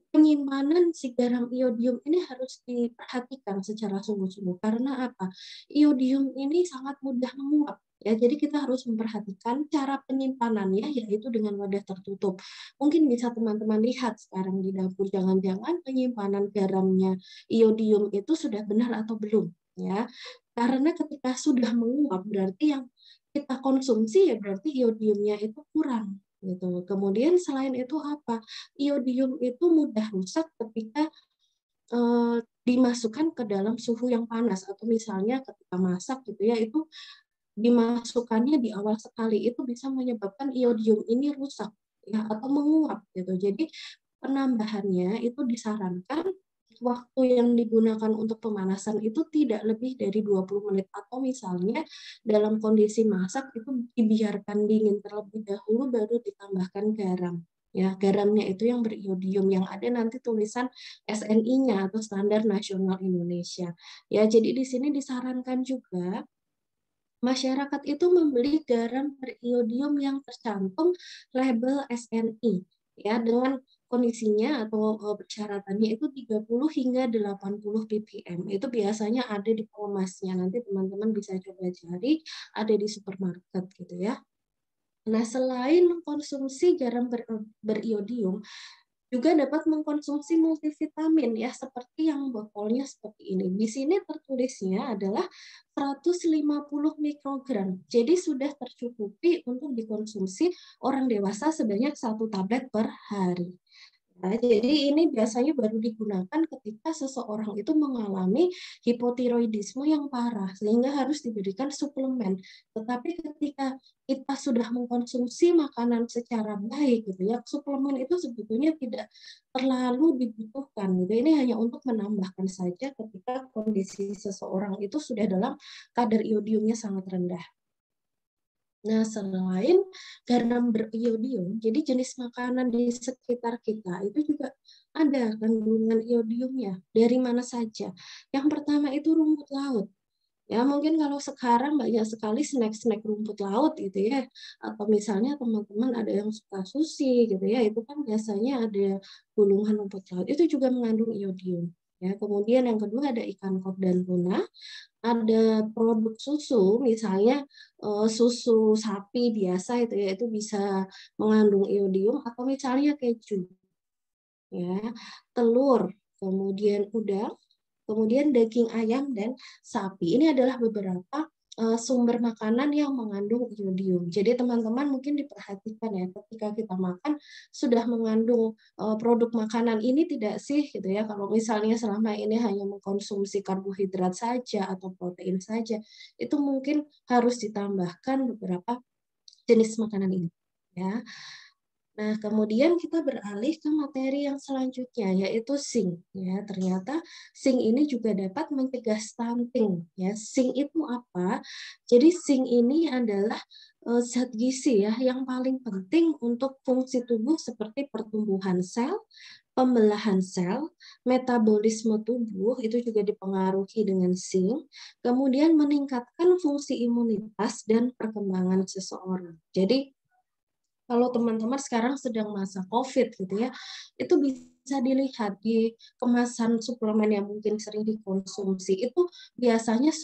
penyimpanan si garam iodium ini harus diperhatikan secara sungguh-sungguh. Karena apa? Iodium ini sangat mudah menguap. Ya, jadi kita harus memperhatikan cara penyimpanannya yaitu dengan wadah tertutup. Mungkin bisa teman-teman lihat sekarang di dapur, jangan-jangan penyimpanan garamnya iodium itu sudah benar atau belum. Ya, karena ketika sudah menguap berarti yang kita konsumsi ya berarti iodiumnya itu kurang gitu. Kemudian selain itu apa? Iodium itu mudah rusak ketika dimasukkan ke dalam suhu yang panas, atau misalnya ketika masak gitu ya, itu dimasukkannya di awal sekali, itu bisa menyebabkan iodium ini rusak ya, atau menguap gitu. Jadi penambahannya itu disarankan waktu yang digunakan untuk pemanasan itu tidak lebih dari 20 menit, atau misalnya dalam kondisi masak itu dibiarkan dingin terlebih dahulu baru ditambahkan garam. Ya, garamnya itu yang beriodium, yang ada nanti tulisan SNI-nya atau Standar Nasional Indonesia. Ya, jadi di sini disarankan juga masyarakat itu membeli garam beriodium yang tercantum label SNI ya, dengan kondisinya atau persyaratannya itu 30 hingga 80 ppm. Itu biasanya ada di pengemasnya. Nanti teman-teman bisa coba cari, ada di supermarket gitu ya. Nah, selain mengkonsumsi garam beriodium, juga dapat mengkonsumsi multivitamin ya, seperti yang botolnya seperti ini. Di sini tertulisnya adalah 150 mikrogram. Jadi sudah tercukupi untuk dikonsumsi orang dewasa sebanyak 1 tablet per hari. Nah, jadi ini biasanya baru digunakan ketika seseorang itu mengalami hipotiroidisme yang parah, sehingga harus diberikan suplemen. Tetapi ketika kita sudah mengkonsumsi makanan secara baik, gitu ya, suplemen itu sebetulnya tidak terlalu dibutuhkan. Gitu. Ini hanya untuk menambahkan saja ketika kondisi seseorang itu sudah dalam kadar iodiumnya sangat rendah. Nah, selain garam beriodium, jadi jenis makanan di sekitar kita itu juga ada kandungan iodiumnya. Dari mana saja? Yang pertama itu rumput laut. Ya, mungkin kalau sekarang banyak sekali snack-snack rumput laut gitu ya. Atau misalnya teman-teman ada yang suka sushi gitu ya, itu kan biasanya ada gulungan rumput laut. Itu juga mengandung iodium. Ya, kemudian yang kedua ada ikan koi dan tuna. Ada produk susu, misalnya susu sapi biasa itu ya, itu bisa mengandung iodium, atau misalnya keju, ya, telur, kemudian udang, kemudian daging ayam dan sapi. Ini adalah beberapa sumber makanan yang mengandung iodium. Jadi teman-teman mungkin diperhatikan ya, ketika kita makan sudah mengandung produk makanan ini tidak sih gitu ya. Kalau misalnya selama ini hanya mengkonsumsi karbohidrat saja atau protein saja, itu mungkin harus ditambahkan beberapa jenis makanan ini ya. Nah, kemudian kita beralih ke materi yang selanjutnya, yaitu zinc. Ya, ternyata zinc ini juga dapat mencegah stunting. Ya, zinc itu apa? Jadi zinc ini adalah zat gizi ya yang paling penting untuk fungsi tubuh seperti pertumbuhan sel, pembelahan sel, metabolisme tubuh itu juga dipengaruhi dengan zinc. Kemudian meningkatkan fungsi imunitas dan perkembangan seseorang. Jadi kalau teman-teman sekarang sedang masa COVID gitu ya, itu bisa dilihat di kemasan suplemen yang mungkin sering dikonsumsi itu biasanya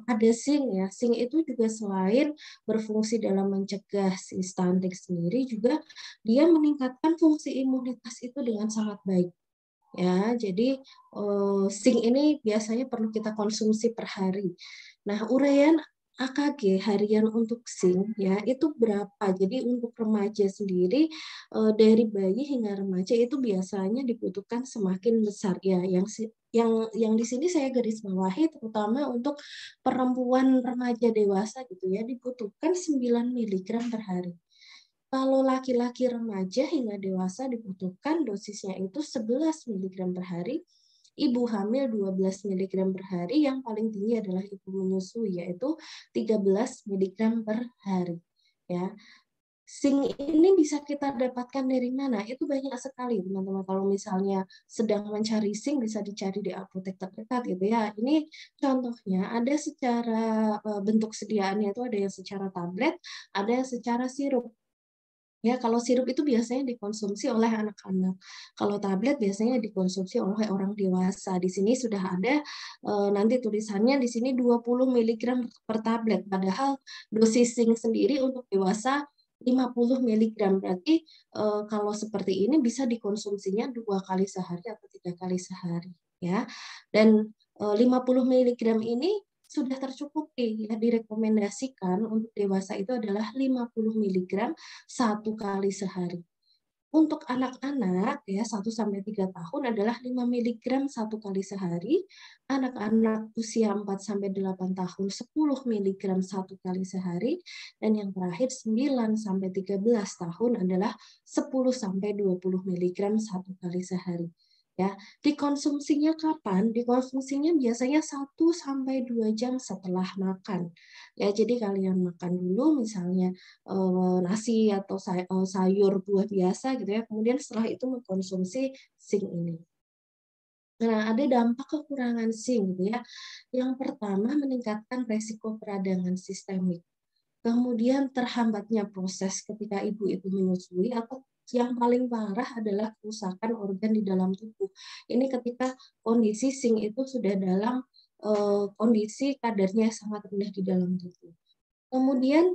ada zinc ya. Zinc itu juga selain berfungsi dalam mencegah si stunting sendiri, juga dia meningkatkan fungsi imunitas itu dengan sangat baik. Ya, jadi zinc ini biasanya perlu kita konsumsi per hari. Nah, uraian AKG harian untuk zinc ya itu berapa? Jadi untuk remaja sendiri dari bayi hingga remaja itu biasanya dibutuhkan semakin besar ya. Yang di sini saya garis bawahi terutama untuk perempuan remaja dewasa gitu ya dibutuhkan 9 mg per hari. Kalau laki-laki remaja hingga dewasa dibutuhkan dosisnya itu 11 mg per hari. Ibu hamil 12 mg per hari, yang paling tinggi adalah ibu menyusui yaitu 13 mg per hari. Ya. Zinc ini bisa kita dapatkan dari mana? Itu banyak sekali teman-teman. Kalau misalnya sedang mencari zinc bisa dicari di apotek terdekat gitu ya. Ini contohnya ada secara bentuk sediaannya itu ada yang secara tablet, ada yang secara sirup. Ya, kalau sirup itu biasanya dikonsumsi oleh anak-anak. Kalau tablet biasanya dikonsumsi oleh orang dewasa. Di sini sudah ada nanti tulisannya di sini 20 mg per tablet. Padahal dosis zinc sendiri untuk dewasa 50 mg. Berarti kalau seperti ini bisa dikonsumsinya 2 kali sehari atau 3 kali sehari. Ya. Dan 50 mg ini sudah tercukupi ya, direkomendasikan untuk dewasa itu adalah 50 mg 1 kali sehari. Untuk anak-anak ya 1-3 tahun adalah 5 mg 1 kali sehari, anak-anak usia 4-8 tahun 10 mg 1 kali sehari, dan yang terakhir 9-13 tahun adalah 10-20 mg 1 kali sehari. Ya, dikonsumsinya kapan? Dikonsumsinya biasanya 1-2 jam setelah makan. Ya, jadi kalian makan dulu misalnya nasi atau sayur buah biasa gitu ya. Kemudian setelah itu mengkonsumsi zinc ini. Nah, ada dampak kekurangan zinc gitu ya. Yang pertama meningkatkan resiko peradangan sistemik. Kemudian terhambatnya proses ketika ibu itu menyusui, atau yang paling parah adalah kerusakan organ di dalam tubuh. Ini ketika kondisi zinc itu sudah dalam kondisi kadarnya sangat rendah di dalam tubuh. Kemudian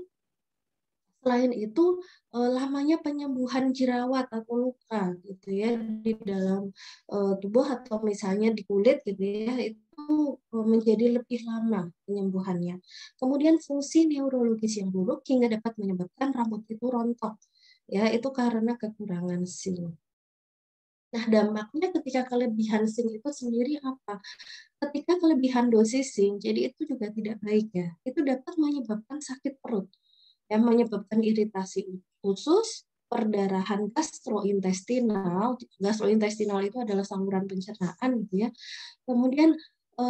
selain itu lamanya penyembuhan jerawat atau luka gitu ya di dalam tubuh atau misalnya di kulit gitu ya, itu menjadi lebih lama penyembuhannya. Kemudian fungsi neurologis yang buruk hingga dapat menyebabkan rambut itu rontok. Ya, itu karena kekurangan zinc. Nah, dampaknya ketika kelebihan zinc itu sendiri apa? Ketika kelebihan dosis zinc, jadi itu juga tidak baik ya. Itu dapat menyebabkan sakit perut, yang menyebabkan iritasi usus, perdarahan gastrointestinal. Gastrointestinal itu adalah saluran pencernaan gitu ya. Kemudian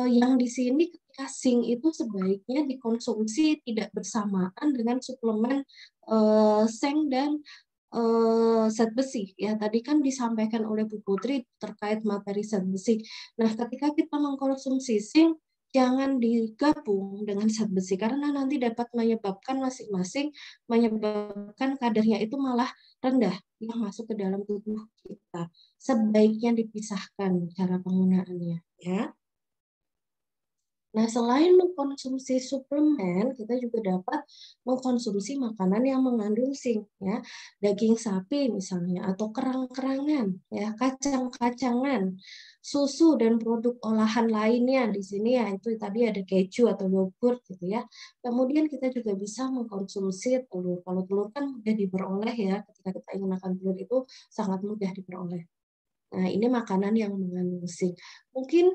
yang di sini ketika zinc itu sebaiknya dikonsumsi tidak bersamaan dengan suplemen seng dan zat besi. Ya, tadi kan disampaikan oleh Bu Putri terkait materi zat besi. Nah, ketika kita mengkonsumsi zinc, jangan digabung dengan zat besi karena nanti dapat menyebabkan masing-masing menyebabkan kadarnya itu malah rendah yang masuk ke dalam tubuh kita. Sebaiknya dipisahkan cara penggunaannya, ya. Nah, selain mengkonsumsi suplemen, kita juga dapat mengkonsumsi makanan yang mengandung zinc, ya, daging sapi misalnya, atau kerang-kerangan, ya, kacang-kacangan, susu dan produk olahan lainnya di sini ya itu tadi ada keju atau yogurt gitu ya. Kemudian kita juga bisa mengkonsumsi telur. Kalau telur kan mudah diperoleh ya, ketika kita ingin makan telur itu sangat mudah diperoleh. Nah, ini makanan yang mengandung zinc. Mungkin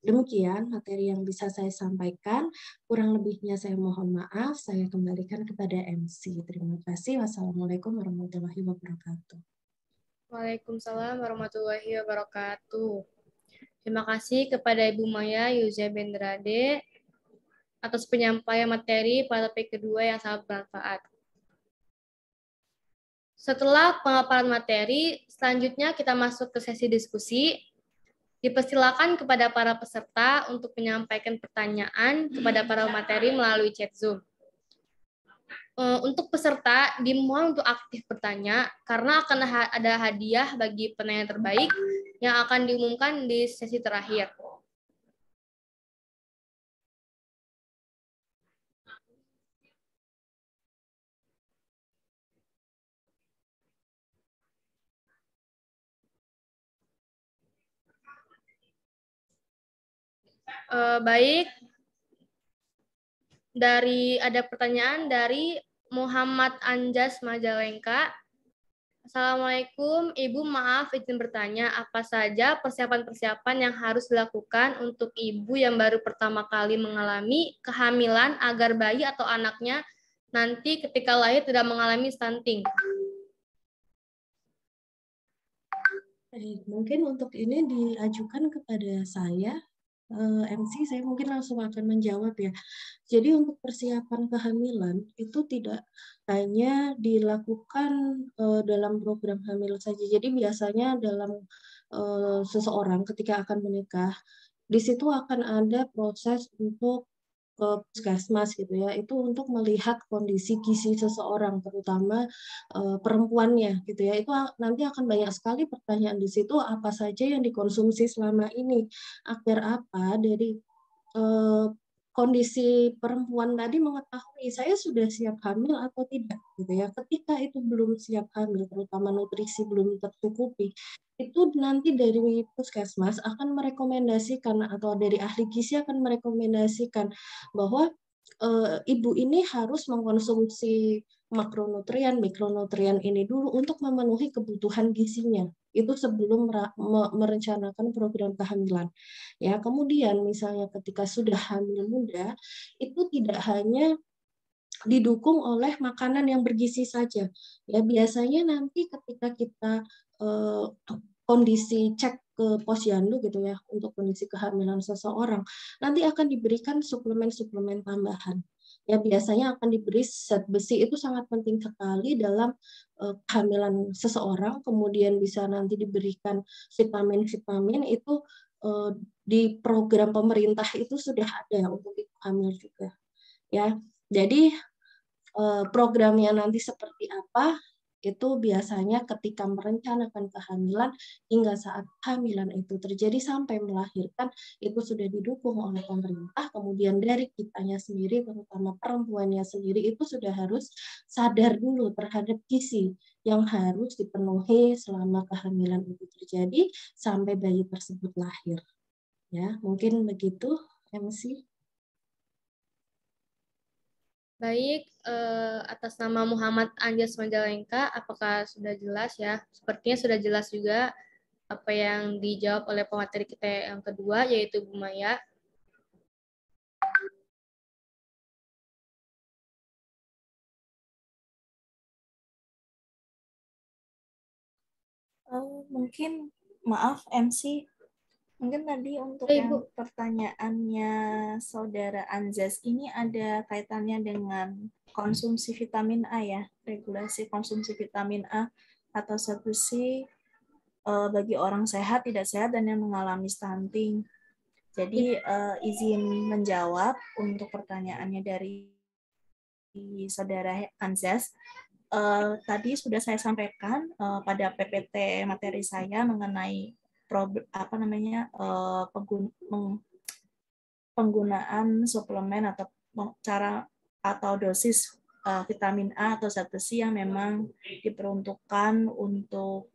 demikian materi yang bisa saya sampaikan. Kurang lebihnya saya mohon maaf. Saya kembalikan kepada MC. Terima kasih. Wassalamualaikum warahmatullahi wabarakatuh. Waalaikumsalam warahmatullahi wabarakatuh. Terima kasih kepada Ibu Maya Yuza Bendrade atas penyampaian materi pada topik kedua yang sangat bermanfaat. Setelah pemaparan materi, selanjutnya kita masuk ke sesi diskusi. Dipersilakan kepada para peserta untuk menyampaikan pertanyaan kepada para materi melalui chat Zoom. Untuk peserta, dimohon untuk aktif bertanya, karena akan ada hadiah bagi penanya terbaik yang akan diumumkan di sesi terakhir. Baik, ada pertanyaan dari Muhammad Anjas Majalengka. Assalamualaikum, Ibu, maaf izin bertanya, apa saja persiapan-persiapan yang harus dilakukan untuk ibu yang baru pertama kali mengalami kehamilan agar bayi atau anaknya nanti ketika lahir tidak mengalami stunting? Mungkin untuk ini diajukan kepada saya, MC, saya mungkin langsung akan menjawab ya. Jadi untuk persiapan kehamilan itu tidak hanya dilakukan dalam program hamil saja. Jadi biasanya dalam seseorang ketika akan menikah, di situ akan ada proses untuk ke puskesmas gitu ya, itu untuk melihat kondisi gizi seseorang, terutama perempuannya gitu ya. Itu nanti akan banyak sekali pertanyaan di situ, apa saja yang dikonsumsi selama ini, agar apa dari kondisi perempuan tadi mengetahui saya sudah siap hamil atau tidak gitu ya. Ketika itu belum siap hamil, terutama nutrisi belum tercukupi, itu nanti dari puskesmas akan merekomendasikan atau dari ahli gizi akan merekomendasikan bahwa ibu ini harus mengkonsumsi makronutrien, mikronutrien ini dulu untuk memenuhi kebutuhan gizinya. Itu sebelum merencanakan program kehamilan. Ya, kemudian misalnya ketika sudah hamil muda, itu tidak hanya didukung oleh makanan yang bergizi saja. Ya, biasanya nanti ketika kita kondisi cek ke posyandu gitu ya, untuk kondisi kehamilan seseorang, nanti akan diberikan suplemen-suplemen tambahan. Ya, biasanya akan diberi zat besi, itu sangat penting sekali dalam kehamilan seseorang. Kemudian bisa nanti diberikan vitamin-vitamin itu di program pemerintah itu sudah ada untuk ibu hamil juga. Ya, jadi programnya nanti seperti apa itu biasanya ketika merencanakan kehamilan hingga saat kehamilan itu terjadi sampai melahirkan itu sudah didukung oleh pemerintah. Kemudian dari kitanya sendiri, terutama perempuannya sendiri, itu sudah harus sadar dulu terhadap gizi yang harus dipenuhi selama kehamilan itu terjadi sampai bayi tersebut lahir. Ya, mungkin begitu, MC. Baik, atas nama Muhammad Anjas Majalengka, apakah sudah jelas ya? Sepertinya sudah jelas juga apa yang dijawab oleh pemateri kita yang kedua, yaitu Bu Maya. Mungkin, maaf MC, mungkin tadi untuk yang pertanyaannya Saudara Anzas ini ada kaitannya dengan konsumsi vitamin A ya, regulasi konsumsi vitamin A atau zat besi bagi orang sehat, tidak sehat, dan yang mengalami stunting. Jadi izin menjawab untuk pertanyaannya dari Saudara Anzas. Tadi sudah saya sampaikan pada PPT materi saya mengenai penggunaan suplemen atau cara atau dosis vitamin A atau zat besi yang memang diperuntukkan untuk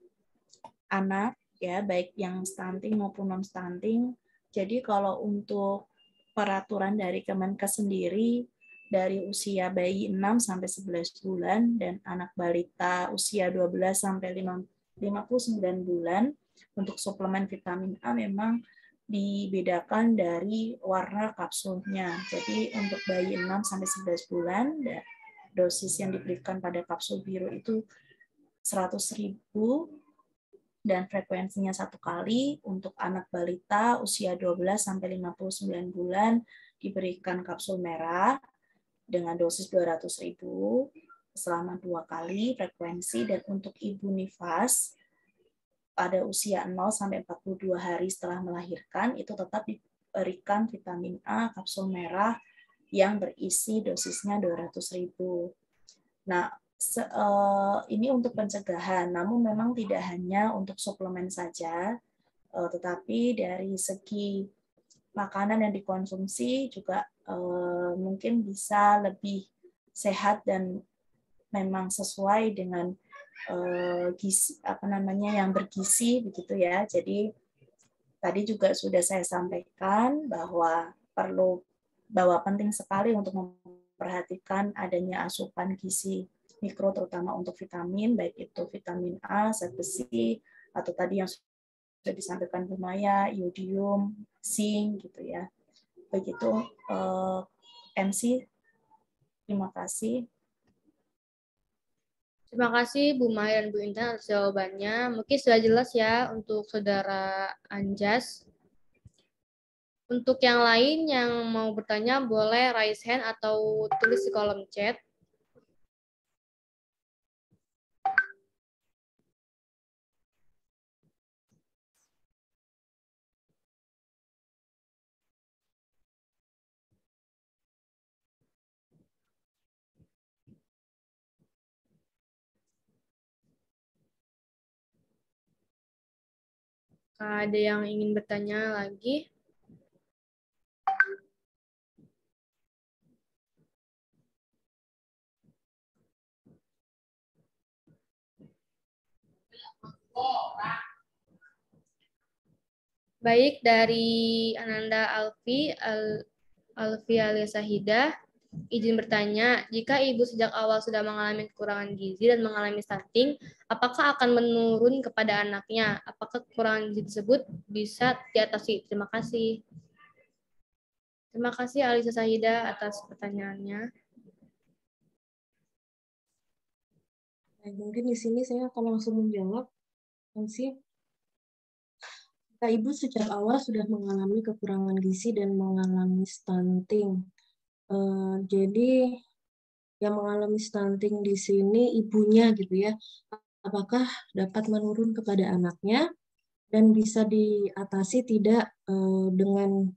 anak ya, baik yang stunting maupun non stunting. Jadi kalau untuk peraturan dari Kemenkes sendiri, dari usia bayi 6 sampai 11 bulan dan anak balita usia 12 sampai 59 bulan untuk suplemen vitamin A memang dibedakan dari warna kapsulnya. Jadi untuk bayi 6 sampai 11 bulan dosis yang diberikan pada kapsul biru itu 100.000 dan frekuensinya 1 kali. Untuk anak balita usia 12 sampai 59 bulan diberikan kapsul merah dengan dosis 200.000 selama 2 kali frekuensi. Dan untuk ibu nifas pada usia 0 sampai 42 hari setelah melahirkan itu tetap diberikan vitamin A kapsul merah yang berisi dosisnya 200.000. Nah, ini untuk pencegahan, namun memang tidak hanya untuk suplemen saja, tetapi dari segi makanan yang dikonsumsi juga mungkin bisa lebih sehat dan memang sesuai dengan gizi yang bergizi begitu ya. Jadi tadi juga sudah saya sampaikan bahwa penting sekali untuk memperhatikan adanya asupan gizi mikro terutama untuk vitamin, baik itu vitamin A, zat besi, atau tadi yang sudah disampaikan Bu Maya, iodium, zinc gitu ya. Begitu MC. Terima kasih. Terima kasih Bu Maya dan Bu Intan atas jawabannya. Mungkin sudah jelas ya untuk Saudara Anjas. Untuk yang lain yang mau bertanya boleh raise hand atau tulis di kolom chat. Ada yang ingin bertanya lagi? Baik, dari Ananda Alfi Aliasa Hidah. Izin bertanya, jika ibu sejak awal sudah mengalami kekurangan gizi dan mengalami stunting, apakah akan menurun kepada anaknya? Apakah kekurangan gizi tersebut bisa diatasi? Terima kasih. Terima kasih Alisa Sahida atas pertanyaannya. Nah, mungkin di sini saya akan langsung menjawab. Jika ibu sejak awal sudah mengalami kekurangan gizi dan mengalami stunting, jadi yang mengalami stunting di sini ibunya gitu ya, apakah dapat menurun kepada anaknya dan bisa diatasi tidak dengan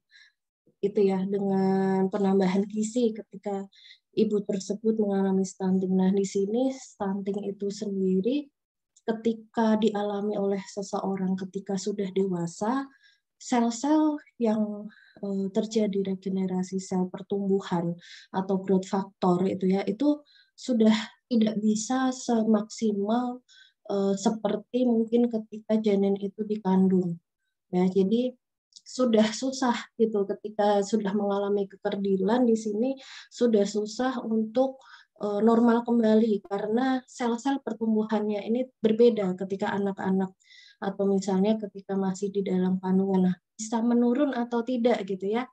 itu ya, dengan penambahan gizi ketika ibu tersebut mengalami stunting. Nah, di sini stunting itu sendiri ketika dialami oleh seseorang ketika sudah dewasa, sel-sel yang terjadi regenerasi sel pertumbuhan atau growth factor itu sudah tidak bisa semaksimal seperti mungkin ketika janin itu dikandung. Ya, jadi sudah susah gitu ketika sudah mengalami kekerdilan di sini sudah susah untuk normal kembali karena sel-sel pertumbuhannya ini berbeda ketika anak-anak atau misalnya ketika masih di dalam kandungan. Nah, bisa menurun atau tidak gitu ya.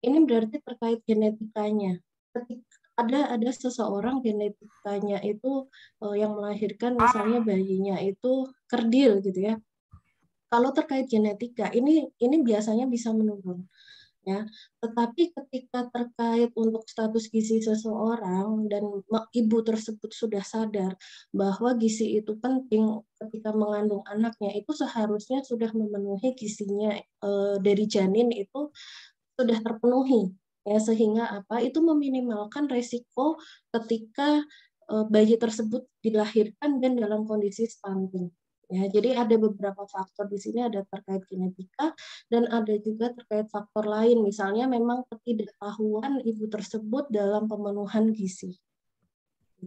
Ini berarti terkait genetikanya. Ketika ada seseorang genetikanya itu yang melahirkan misalnya bayinya itu kerdil gitu ya. Kalau terkait genetika ini biasanya bisa menurun. Ya, tetapi ketika terkait untuk status gizi seseorang dan ibu tersebut sudah sadar bahwa gizi itu penting ketika mengandung anaknya, itu seharusnya sudah memenuhi gizinya dari janin itu sudah terpenuhi ya, sehingga apa itu meminimalkan resiko ketika bayi tersebut dilahirkan dan dalam kondisi stunting. Ya, jadi ada beberapa faktor di sini, ada terkait genetika dan ada juga terkait faktor lain, misalnya memang ketidaktahuan ibu tersebut dalam pemenuhan gizi.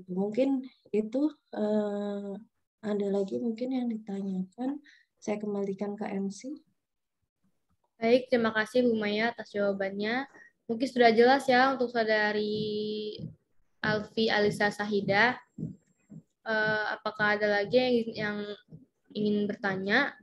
Mungkin itu ada lagi mungkin yang ditanyakan, saya kembalikan ke MC. Baik, terima kasih Bu Maya atas jawabannya. Mungkin sudah jelas ya untuk saudari Alfi Alisa Sahida. Apakah ada lagi yang ingin bertanya?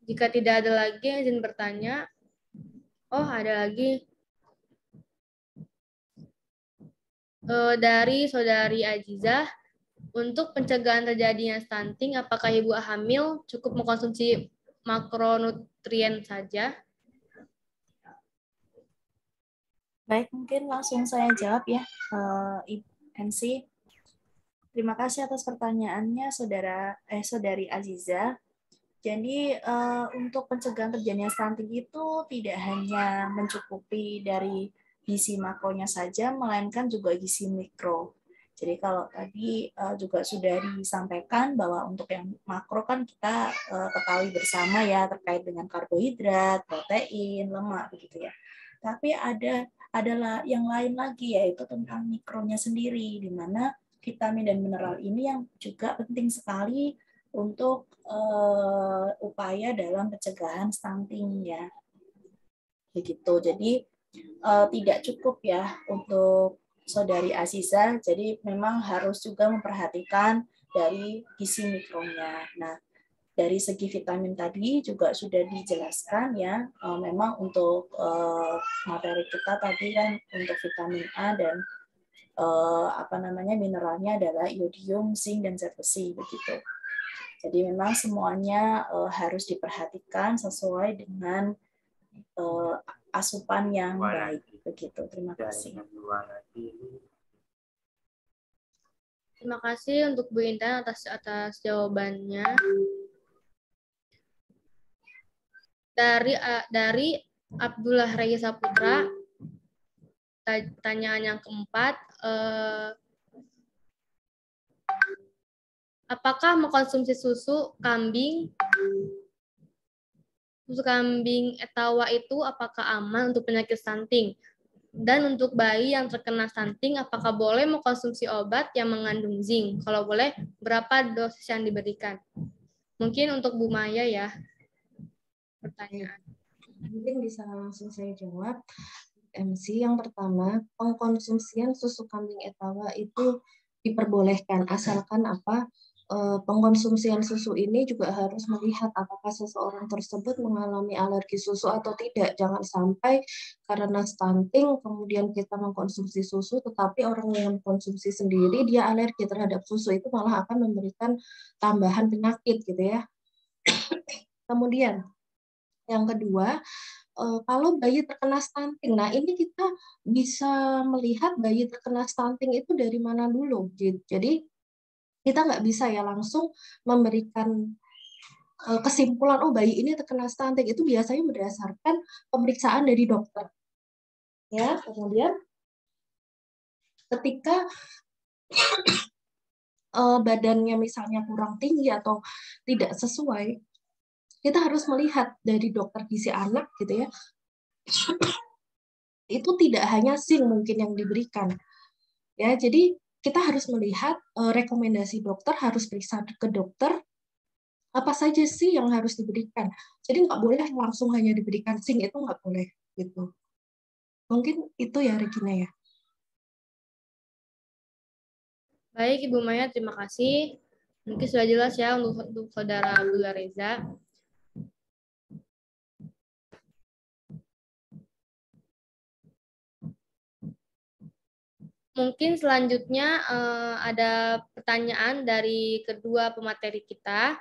Jika tidak ada lagi yang izin bertanya, oh ada lagi. Dari saudari Ajizah, untuk pencegahan terjadinya stunting, apakah ibu hamil cukup mengkonsumsi makronutrien saja? Baik, mungkin langsung saya jawab ya, MC. Terima kasih atas pertanyaannya, saudari Aziza. Jadi untuk pencegahan terjadinya stunting itu tidak hanya mencukupi dari gizi makronya saja, melainkan juga gizi mikro. Jadi kalau tadi juga sudah disampaikan bahwa untuk yang makro kan kita ketahui bersama ya terkait dengan karbohidrat, protein, lemak begitu ya. Tapi adalah yang lain lagi yaitu tentang mikronya sendiri, di mana vitamin dan mineral ini yang juga penting sekali untuk upaya dalam pencegahan stunting ya. Begitu. Jadi tidak cukup ya untuk saudari Aziza, jadi memang harus juga memperhatikan dari gizi mikronya. Nah, dari segi vitamin tadi juga sudah dijelaskan ya, memang untuk materi kita tadi kan untuk vitamin A dan mineralnya adalah iodium, zinc dan zat besi begitu. Jadi memang semuanya harus diperhatikan sesuai dengan asupan yang baik begitu. Terima kasih. Terima kasih untuk Bu Intan atas jawabannya. Dari Abdullah Reza Putra, pertanyaan yang keempat, apakah mengkonsumsi susu kambing etawa itu apakah aman untuk penyakit stunting? Dan untuk bayi yang terkena stunting, apakah boleh mengkonsumsi obat yang mengandung zinc? Kalau boleh, berapa dosis yang diberikan? Mungkin untuk Bu Maya ya, pertanyaan. Mungkin bisa langsung saya jawab. MC, yang pertama, pengkonsumsian susu kambing etawa itu diperbolehkan, asalkan pengkonsumsian susu ini juga harus melihat apakah seseorang tersebut mengalami alergi susu atau tidak. Jangan sampai karena stunting kemudian kita mengkonsumsi susu, tetapi orang yang mengkonsumsi sendiri dia alergi terhadap susu, itu malah akan memberikan tambahan penyakit gitu ya. Kemudian yang kedua, kalau bayi terkena stunting, nah ini kita bisa melihat bayi terkena stunting itu dari mana dulu. Jadi kita nggak bisa ya langsung memberikan kesimpulan, oh bayi ini terkena stunting, itu biasanya berdasarkan pemeriksaan dari dokter. Ya, kemudian ketika badannya misalnya kurang tinggi atau tidak sesuai, kita harus melihat dari dokter gizi anak gitu ya. Itu tidak hanya zinc mungkin yang diberikan. Ya, jadi kita harus melihat rekomendasi dokter, harus periksa ke dokter apa saja sih yang harus diberikan. Jadi nggak boleh langsung hanya diberikan zinc, itu nggak boleh gitu. Mungkin itu ya Regina ya. Baik Ibu Maya, terima kasih. Mungkin sudah jelas ya untuk Saudara Abdullah Reza. Mungkin selanjutnya ada pertanyaan dari kedua pemateri kita.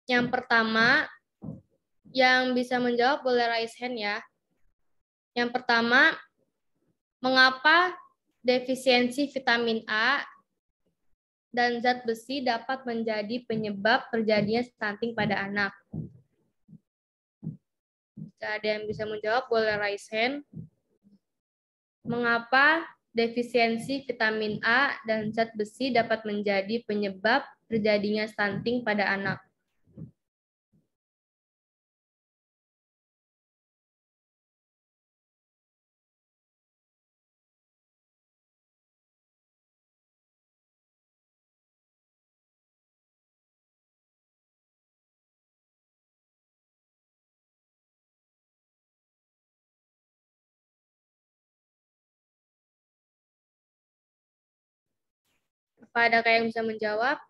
Yang pertama, yang bisa menjawab boleh raise hand ya. Yang pertama, mengapa defisiensi vitamin A dan zat besi dapat menjadi penyebab terjadinya stunting pada anak? Jika ada yang bisa menjawab, boleh raise hand. Mengapa defisiensi vitamin A dan zat besi dapat menjadi penyebab terjadinya stunting pada anak? Apa ada yang bisa menjawab?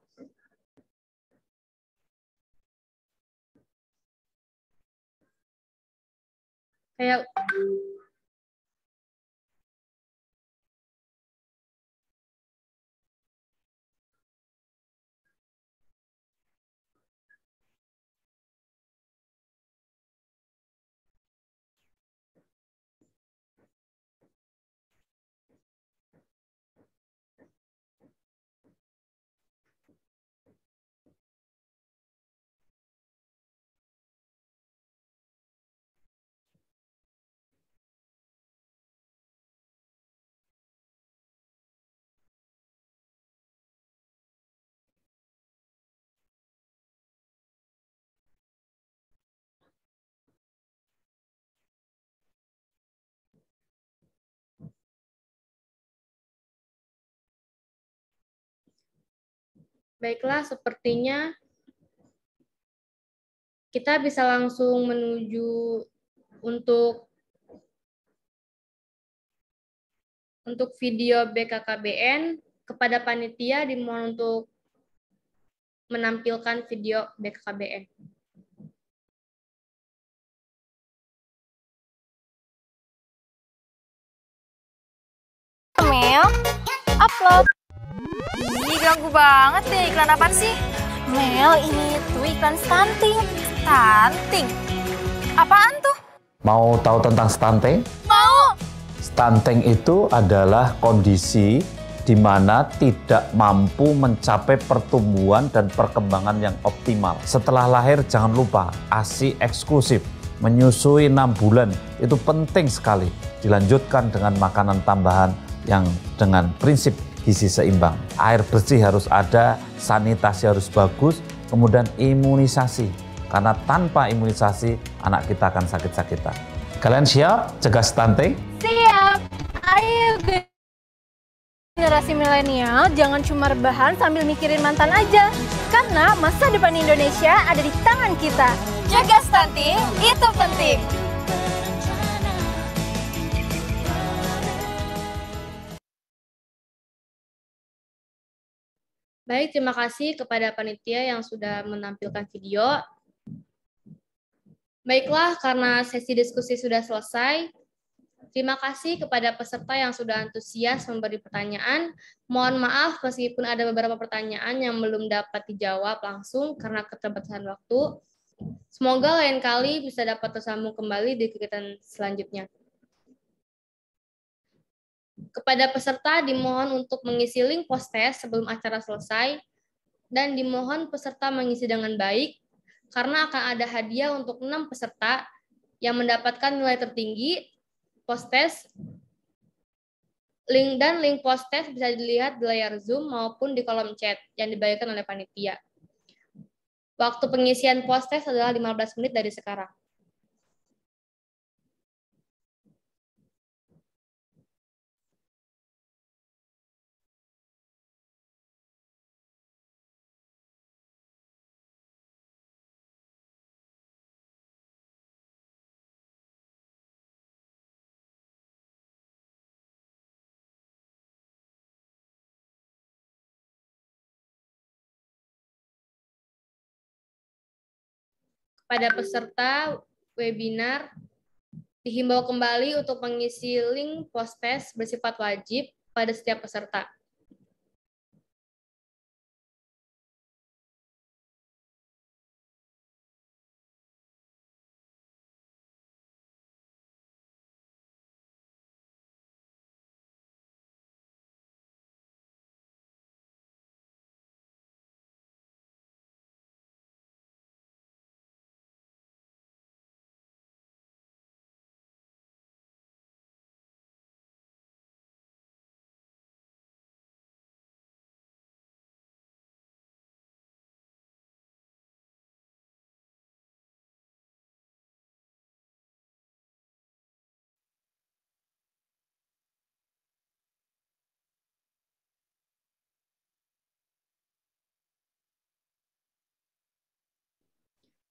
Kayak baiklah, sepertinya kita bisa langsung menuju untuk video BKKBN. Kepada panitia dimohon untuk menampilkan video BKKBN. Mel, upload. Ih, ganggu banget deh, iklan apaan sih? Mel, ini tuh iklan stunting. Stunting? Apaan tuh? Mau tahu tentang stunting? Mau! Stunting itu adalah kondisi di mana tidak mampu mencapai pertumbuhan dan perkembangan yang optimal. Setelah lahir jangan lupa ASI eksklusif, menyusui 6 bulan, itu penting sekali. Dilanjutkan dengan makanan tambahan yang dengan prinsip gizi seimbang. Air bersih harus ada, sanitasi harus bagus, kemudian imunisasi. Karena tanpa imunisasi, anak kita akan sakit-sakitan. Kalian siap cegah stunting? Siap. Ayo generasi milenial, jangan cuma rebahan sambil mikirin mantan aja. Karena masa depan Indonesia ada di tangan kita. Jaga stunting, itu penting. Baik, terima kasih kepada panitia yang sudah menampilkan video. Baiklah, karena sesi diskusi sudah selesai, terima kasih kepada peserta yang sudah antusias memberi pertanyaan. Mohon maaf meskipun ada beberapa pertanyaan yang belum dapat dijawab langsung karena keterbatasan waktu. Semoga lain kali bisa dapat tersambung kembali di kegiatan selanjutnya. Kepada peserta dimohon untuk mengisi link post-test sebelum acara selesai, dan dimohon peserta mengisi dengan baik, karena akan ada hadiah untuk 6 peserta yang mendapatkan nilai tertinggi post-test. Link post-test bisa dilihat di layar Zoom maupun di kolom chat yang dibagikan oleh panitia. Waktu pengisian post-test adalah 15 menit dari sekarang. Pada peserta webinar, dihimbau kembali untuk mengisi link post-test bersifat wajib pada setiap peserta.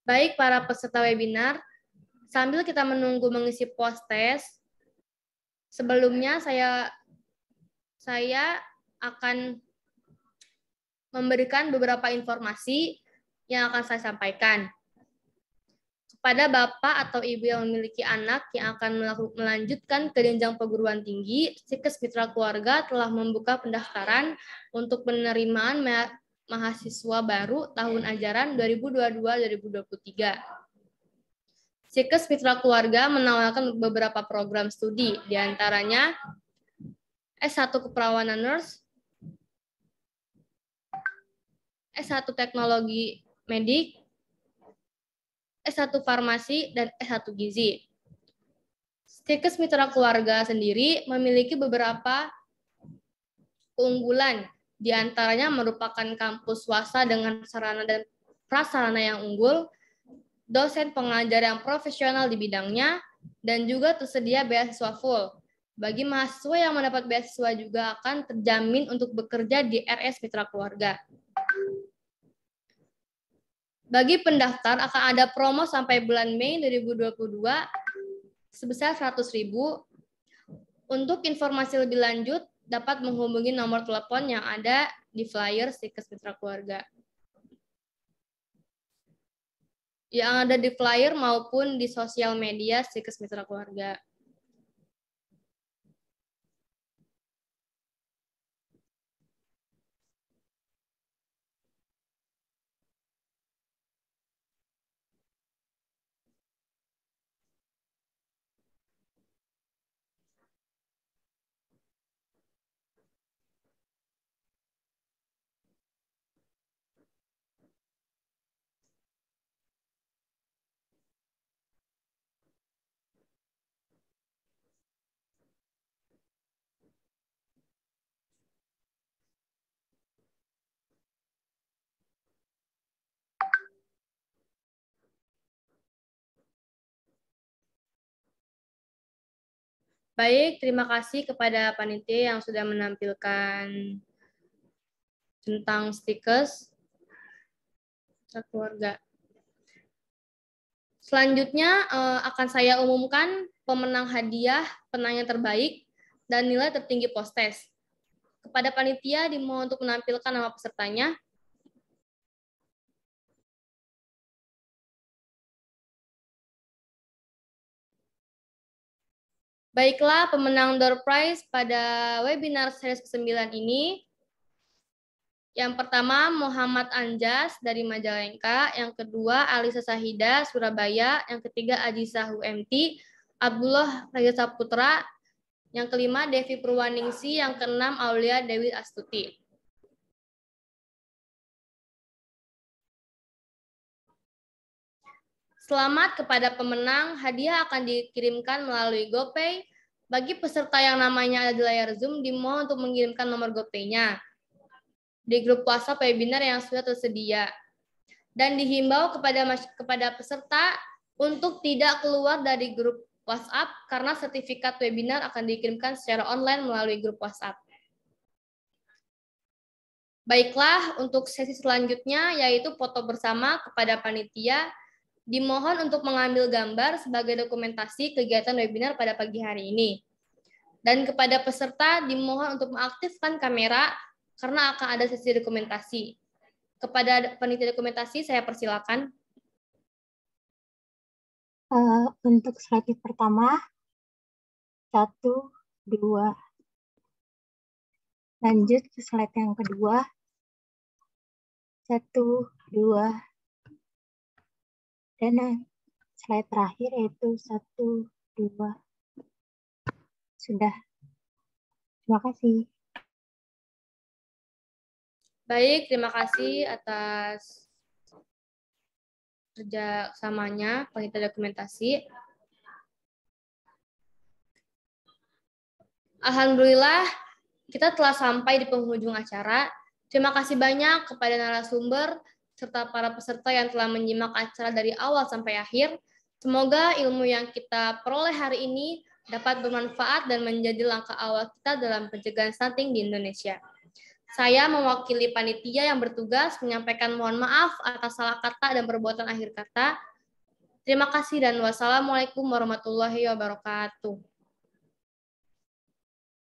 Baik para peserta webinar, sambil kita menunggu mengisi post-test, sebelumnya saya akan memberikan beberapa informasi yang akan saya sampaikan. Kepada Bapak atau Ibu yang memiliki anak yang akan melanjutkan ke jenjang perguruan tinggi, Sikes Mitra Keluarga telah membuka pendaftaran untuk penerimaan mahasiswa baru tahun ajaran 2022-2023. Sikes Mitra Keluarga menawarkan beberapa program studi, diantaranya S1 Keperawanan Nurse, S1 Teknologi Medik, S1 Farmasi, dan S1 Gizi. Sikes Mitra Keluarga sendiri memiliki beberapa keunggulan, diantaranya merupakan kampus swasta dengan sarana dan prasarana yang unggul, dosen pengajar yang profesional di bidangnya, dan juga tersedia beasiswa full. Bagi mahasiswa yang mendapat beasiswa juga akan terjamin untuk bekerja di RS Mitra Keluarga. Bagi pendaftar akan ada promo sampai bulan Mei 2022 sebesar 100.000. Untuk informasi lebih lanjut dapat menghubungi nomor telepon yang ada di flyer Sikes Mitra Keluarga. Yang ada di flyer maupun di sosial media Sikes Mitra Keluarga. Baik, terima kasih kepada panitia yang sudah menampilkan tentang stickers keluarga. Selanjutnya akan saya umumkan pemenang hadiah penanya terbaik dan nilai tertinggi post-test. Kepada panitia dimohon untuk menampilkan nama pesertanya. Baiklah, pemenang door prize pada webinar series ke-9 ini. Yang pertama Muhammad Anjas dari Majalengka, yang kedua Alisa Sahida Surabaya, yang ketiga Ajisah UMT, Abdullah Raja Saputra, yang kelima Devi Purwaningsi, yang keenam Aulia Dewi Astuti. Selamat kepada pemenang, hadiah akan dikirimkan melalui GoPay. Bagi peserta yang namanya ada di layar Zoom, dimohon untuk mengirimkan nomor GoPay-nya di grup WhatsApp webinar yang sudah tersedia. Dan dihimbau kepada peserta untuk tidak keluar dari grup WhatsApp karena sertifikat webinar akan dikirimkan secara online melalui grup WhatsApp. Baiklah, untuk sesi selanjutnya yaitu foto bersama kepada panitia. Dimohon untuk mengambil gambar sebagai dokumentasi kegiatan webinar pada pagi hari ini. Dan kepada peserta dimohon untuk mengaktifkan kamera karena akan ada sesi dokumentasi. Kepada panitia dokumentasi saya persilakan. Untuk slide pertama, 1, 2. Lanjut ke slide yang kedua, 1, 2. Dan slide terakhir yaitu 1, 2. Sudah. Terima kasih. Baik, terima kasih atas kerjasamanya panitia dokumentasi. Alhamdulillah, kita telah sampai di penghujung acara. Terima kasih banyak kepada narasumber serta para peserta yang telah menyimak acara dari awal sampai akhir. Semoga ilmu yang kita peroleh hari ini dapat bermanfaat dan menjadi langkah awal kita dalam pencegahan stunting di Indonesia. Saya mewakili panitia yang bertugas menyampaikan mohon maaf atas salah kata dan perbuatan akhir kata. Terima kasih dan wassalamualaikum warahmatullahi wabarakatuh.